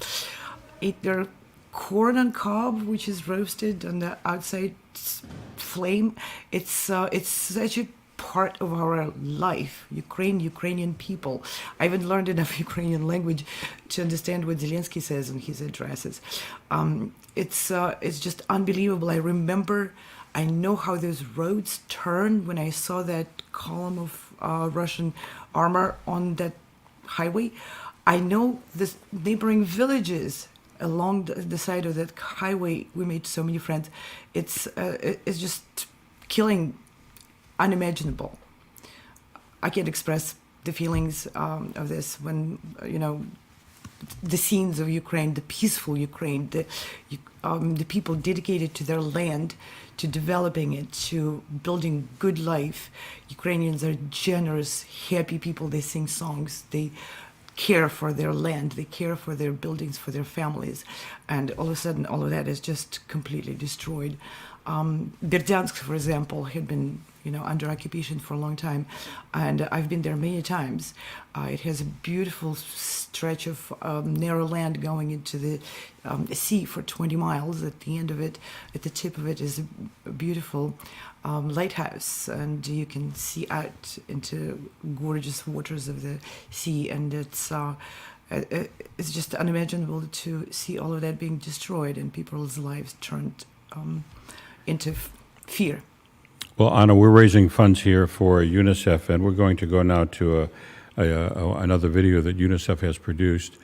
ate their corn on cob, which is roasted on the outside flame. It's such a part of our life. Ukrainian people. I haven't learned enough Ukrainian language to understand what Zelensky says in his addresses. It's just unbelievable. I know how those roads turn when I saw that column of Russian armor on that highway. I know the neighboring villages along the side of that highway. We made so many friends. It's just killing, unimaginable. I can't express the feelings of this when, the scenes of Ukraine, the peaceful Ukraine, the people dedicated to their land, to developing it, to building good life. Ukrainians are generous, happy people. They sing songs. They care for their land. They care for their buildings, for their families. And all of a sudden, all of that is just completely destroyed. Berdyansk, for example, had been under occupation for a long time, and I've been there many times. It has a beautiful stretch of narrow land going into the sea for 20 miles. At the end of it, at the tip of it, is a beautiful lighthouse, and you can see out into gorgeous waters of the sea, and it's just unimaginable to see all of that being destroyed and people's lives turned into fear. Well, Anna, we're raising funds here for UNICEF, and we're going to go now to another video that UNICEF has produced,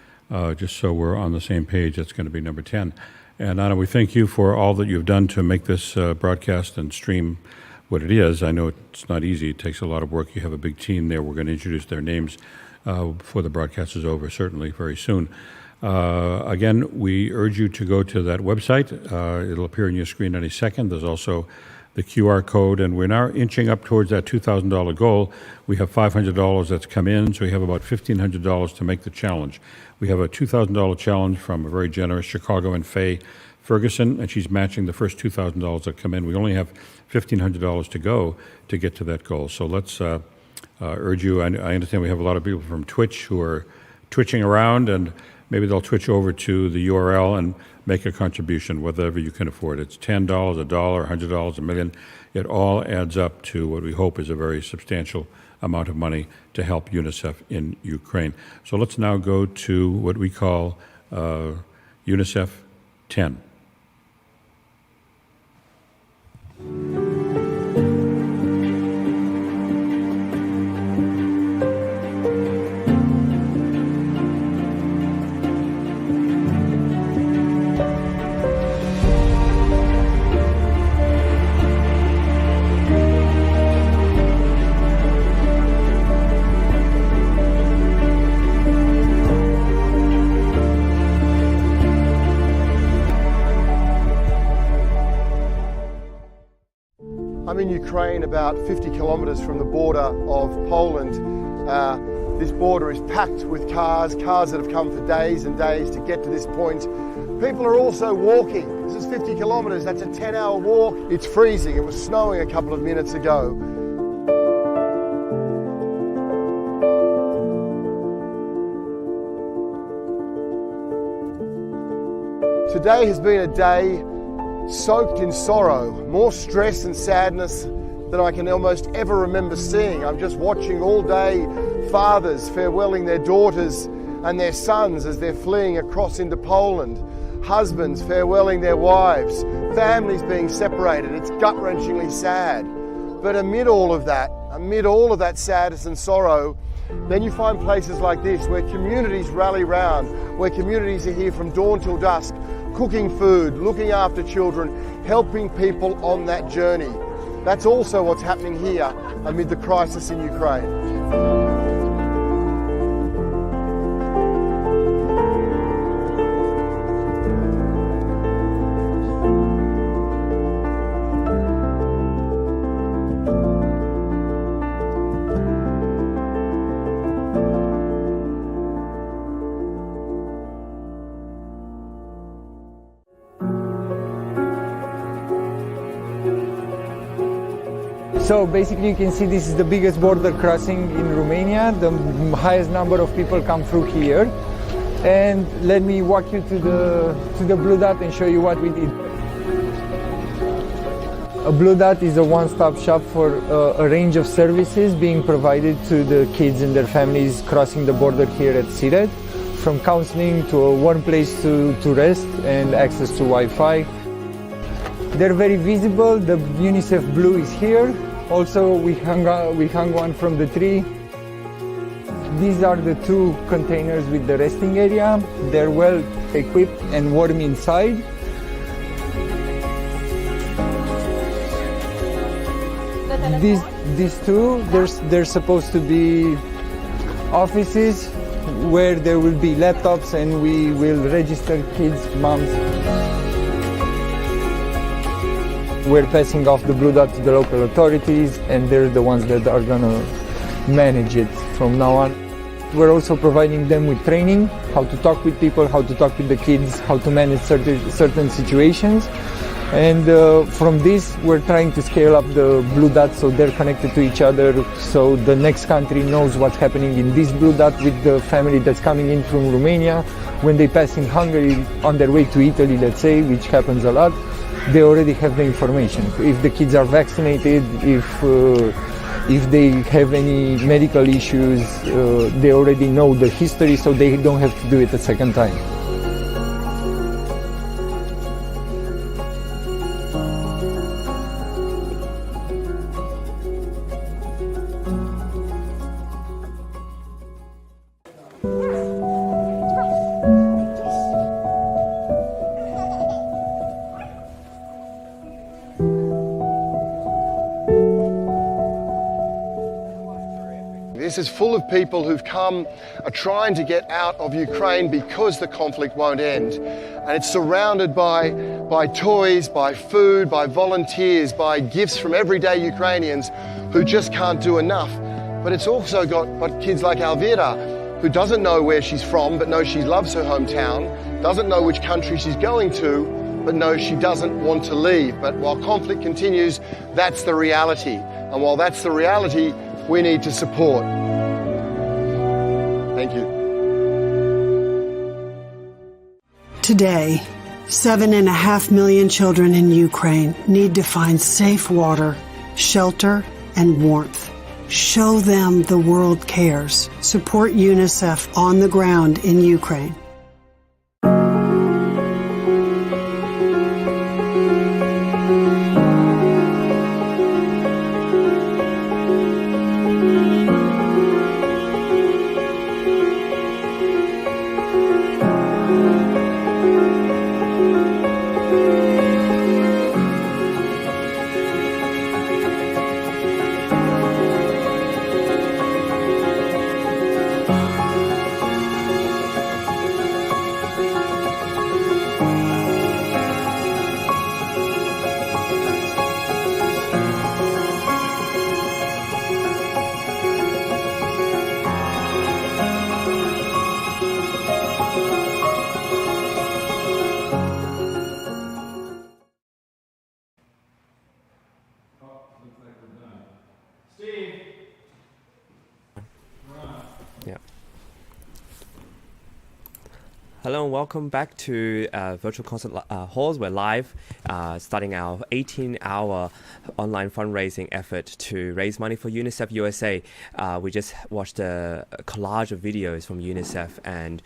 just so we're on the same page. That's going to be number 10. And Anna, we thank you for all that you've done to make this broadcast and stream what it is. I know it's not easy. It takes a lot of work. You have a big team there. We're going to introduce their names before the broadcast is over, certainly very soon. Again, we urge you to go to that website. It'll appear on your screen any second. There's also the QR code, and we're now inching up towards that $2,000 goal. We have $500 that's come in, so we have about $1,500 to make the challenge. We have a $2,000 challenge from a very generous Chicagoan, Faye Ferguson, and she's matching the first $2,000 that come in. We only have $1,500 to go to get to that goal. So let's urge you. I understand we have a lot of people from Twitch who are twitching around, and maybe they'll twitch over to the URL and make a contribution, whatever you can afford. It's $10, $1, $100, $1 million. It all adds up to what we hope is a very substantial amount of money to help UNICEF in Ukraine. So let's now go to what we call UNICEF 10. I'm in Ukraine, about 50 kilometers from the border of Poland. This border is packed with cars that have come for days and days to get to this point. People are also walking. This is 50 kilometers, that's a 10-hour walk. It's freezing, it was snowing a couple of minutes ago. Today has been a day soaked in sorrow, more stress and sadness than I can almost ever remember seeing. I'm just watching all day fathers farewelling their daughters and their sons as they're fleeing across into Poland, husbands farewelling their wives, families being separated. It's gut-wrenchingly sad. But amid all of that sadness and sorrow, then you find places like this where communities rally round, where communities are here from dawn till dusk, cooking food, looking after children, helping people on that journey. That's also what's happening here amid the crisis in Ukraine. So basically you can see this is the biggest border crossing in Romania. The highest number of people come through here. And let me walk you to the Blue Dot and show you what we did. A Blue Dot is a one-stop shop for a range of services being provided to the kids and their families crossing the border here at Siret, from counseling to a warm place to rest and access to Wi-Fi. They're very visible. The UNICEF blue is here. Also, we hung one from the tree. These are the two containers with the resting area. They're well equipped and warm inside. These two, they're supposed to be offices where there will be laptops and we will register kids' moms. We're passing off the Blue Dot to the local authorities, and they're the ones that are gonna manage it from now on. We're also providing them with training, how to talk with people, how to talk with the kids, how to manage certain situations. And from this, we're trying to scale up the Blue Dot so they're connected to each other, so the next country knows what's happening in this Blue Dot with the family that's coming in from Romania. When they pass in Hungary on their way to Italy, let's say, which happens a lot, they already have the information. If the kids are vaccinated, if they have any medical issues, they already know the history, so they don't have to do it a second time. This is full of people who've come, are trying to get out of Ukraine because the conflict won't end. And it's surrounded by toys, by food, by volunteers, by gifts from everyday Ukrainians who just can't do enough. But it's also got kids like Alvira, who doesn't know where she's from, but knows she loves her hometown, doesn't know which country she's going to, but knows she doesn't want to leave. But while conflict continues, that's the reality. And while that's the reality, we need to support. Thank you. Today, 7.5 million children in Ukraine need to find safe water, shelter, and warmth. Show them the world cares. Support UNICEF on the ground in Ukraine. Hello and welcome back to Virtual Concert Halls. We're live, starting our 18-hour online fundraising effort to raise money for UNICEF USA. We just watched a collage of videos from UNICEF, and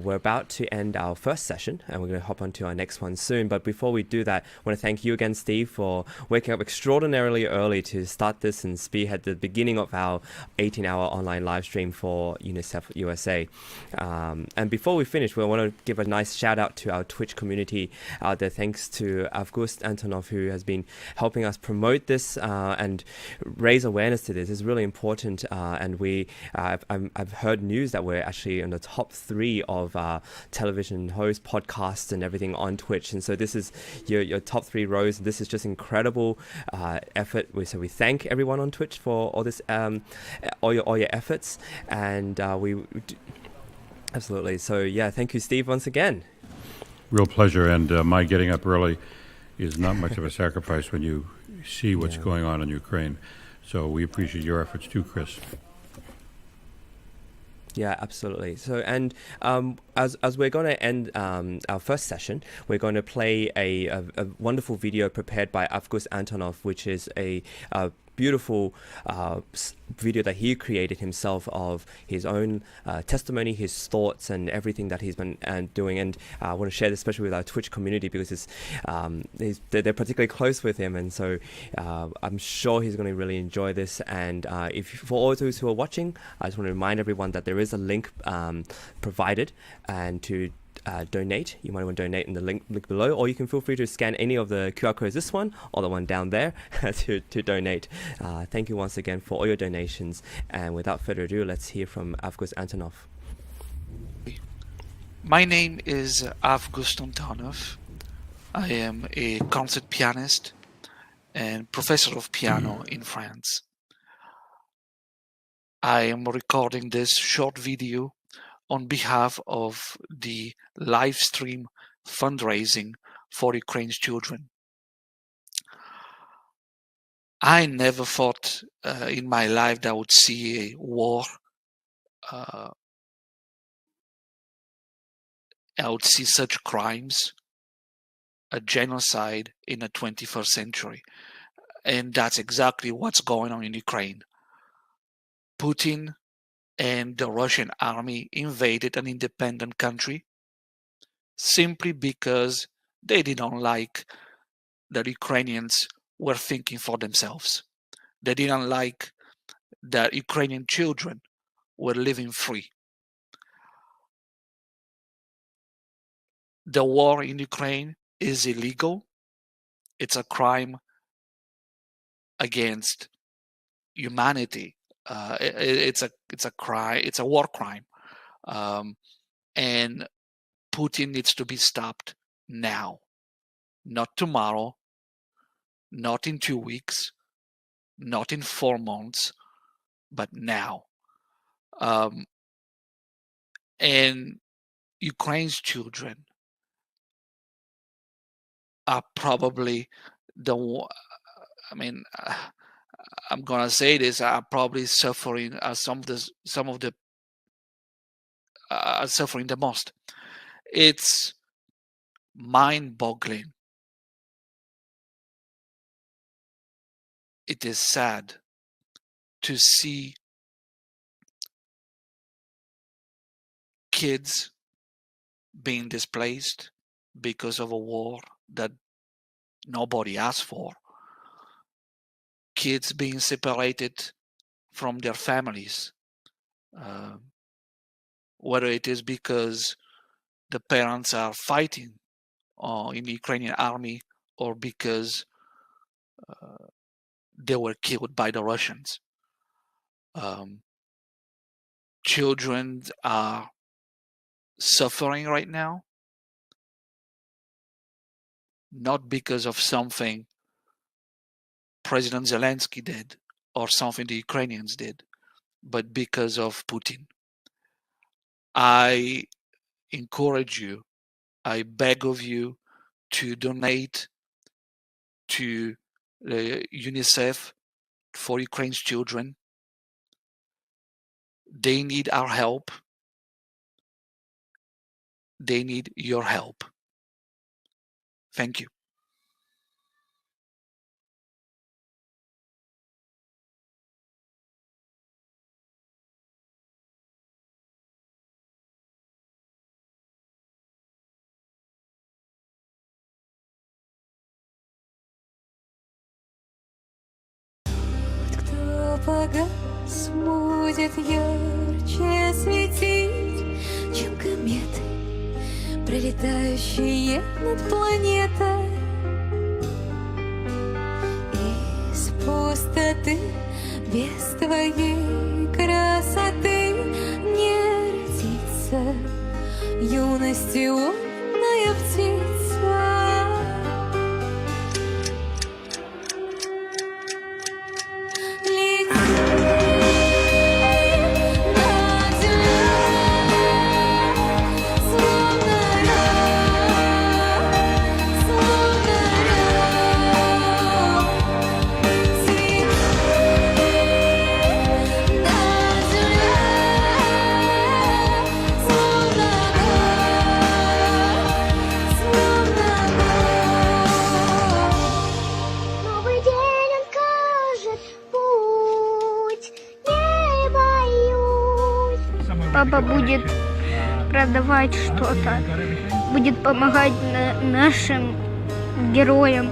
we're about to end our first session, and we're going to hop on to our next one soon. But before we do that, I want to thank you again, Steve, for waking up extraordinarily early to start this and spearhead the beginning of our 18-hour online live stream for UNICEF USA. And before we finish, we want to give a nice shout out to our Twitch community out there. Thanks to Avguste Antonov, who has been helping us promote this and raise awareness to this. It's really important, and I've heard news that we're actually in the top 3 of television hosts, podcasts, and everything on Twitch. And so this is your top 3 rows. This is just incredible effort. So we thank everyone on Twitch for all this, all your efforts, and absolutely. So yeah, thank you, Steve, once again. Real pleasure, and my getting up early is not much of a sacrifice when you see what's going on in Ukraine. So we appreciate your efforts too, Chris. Yeah, absolutely. So, and as we're going to end our first session, we're going to play a wonderful video prepared by Avguste Antonov, which is a beautiful video that he created himself of his own testimony, his thoughts, and everything that he's been doing. And I want to share this especially with our Twitch community because they're particularly close with him, and so I'm sure he's going to really enjoy this. And if for all those who are watching, I just want to remind everyone that there is a link provided, and to donate, you might want to donate in the link below, or you can feel free to scan any of the QR codes, this one or the one down there, to donate. Thank you once again for all your donations, and without further ado, let's hear from Avguste Antonov. My name is Avguste Antonov. I am a concert pianist and professor of piano in France. I am recording this short video on behalf of the live stream fundraising for Ukraine's children. I never thought in my life that I would see a war. I would see such crimes, a genocide in the 21st century. And that's exactly what's going on in Ukraine. Putin and the Russian army invaded an independent country simply because they didn't like that Ukrainians were thinking for themselves. They didn't like that Ukrainian children were living free. The war in Ukraine is illegal. It's a crime against humanity. It's a crime. It's a war crime, and Putin needs to be stopped now, not tomorrow, not in 2 weeks, not in 4 months, but now. And Ukraine's children are probably I'm gonna say this, are probably suffering suffering the most. It's mind-boggling. It is sad to see kids being displaced because of a war that nobody asked for. Kids being separated from their families, whether it is because the parents are fighting in the Ukrainian army or because they were killed by the Russians. Children are suffering right now, not because of something President Zelensky did or something the Ukrainians did, but because of Putin. I encourage you, I beg of you to donate to UNICEF for Ukraine's children. They need our help. They need your help. Thank you. Погас, будет ярче светить, чем кометы, пролетающие над планетой. Из пустоты, без твоей красоты, не родится юностью умная птица. папа будет продавать что-то, будет помогать нашим героям,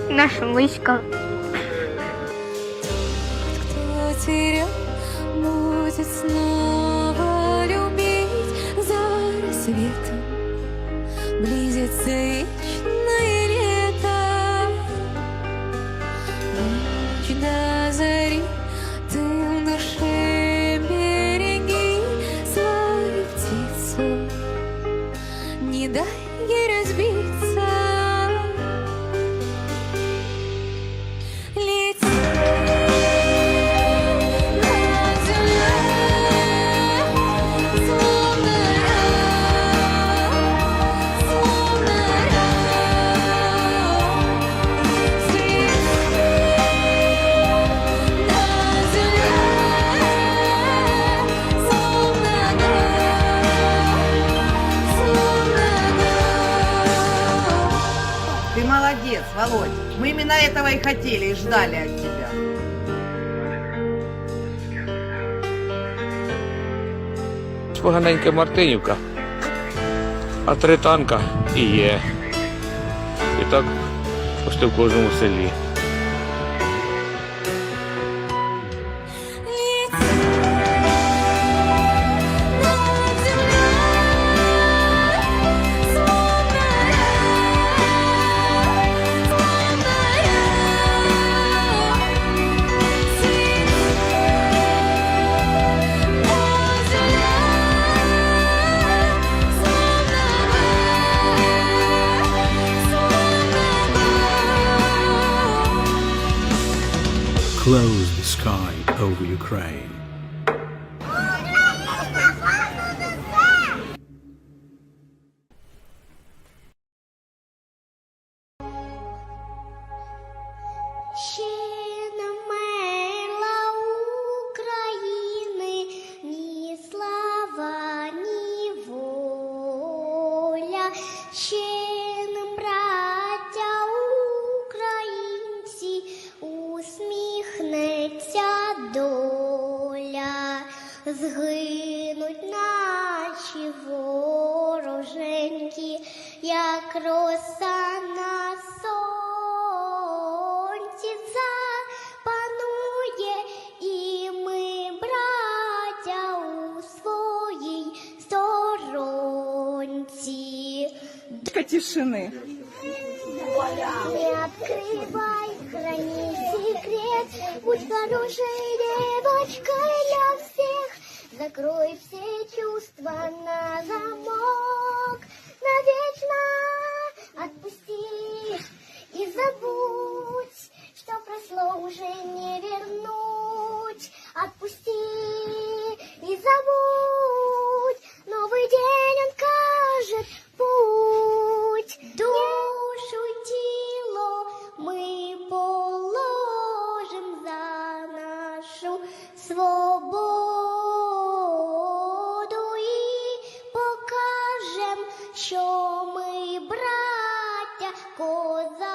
нашим войскам. Кто тебя будет снова любить за рассветом? Близится вечное лето. Ночь до зари, ты в душе береги свою птицу. Не дай ей разбиться. Ты молодец, Володь. Мы именно этого и хотели, и ждали от тебя. Поганенька Мартинівка, а 3 танка і є. І так почти в кожному селі. Close the sky over Ukraine. Ще не вмерла України ні слава, ні воля. Ще не браття українці, усміхнеться доля. Згинуть наші вороженьки, як роса на сонці запанує, і ми, браття, у своїй сторонці. Тишины. Не открывай, храни секрет, будь хорошей девочкой для всех. Закрой все чувства на замок, навечно отпусти и забудь, что прошло уже не вернуть. Отпусти и забудь, новый день он кажет путь. Душу и тело мы положим за нашу свободу і покажем, що ми браття козаки.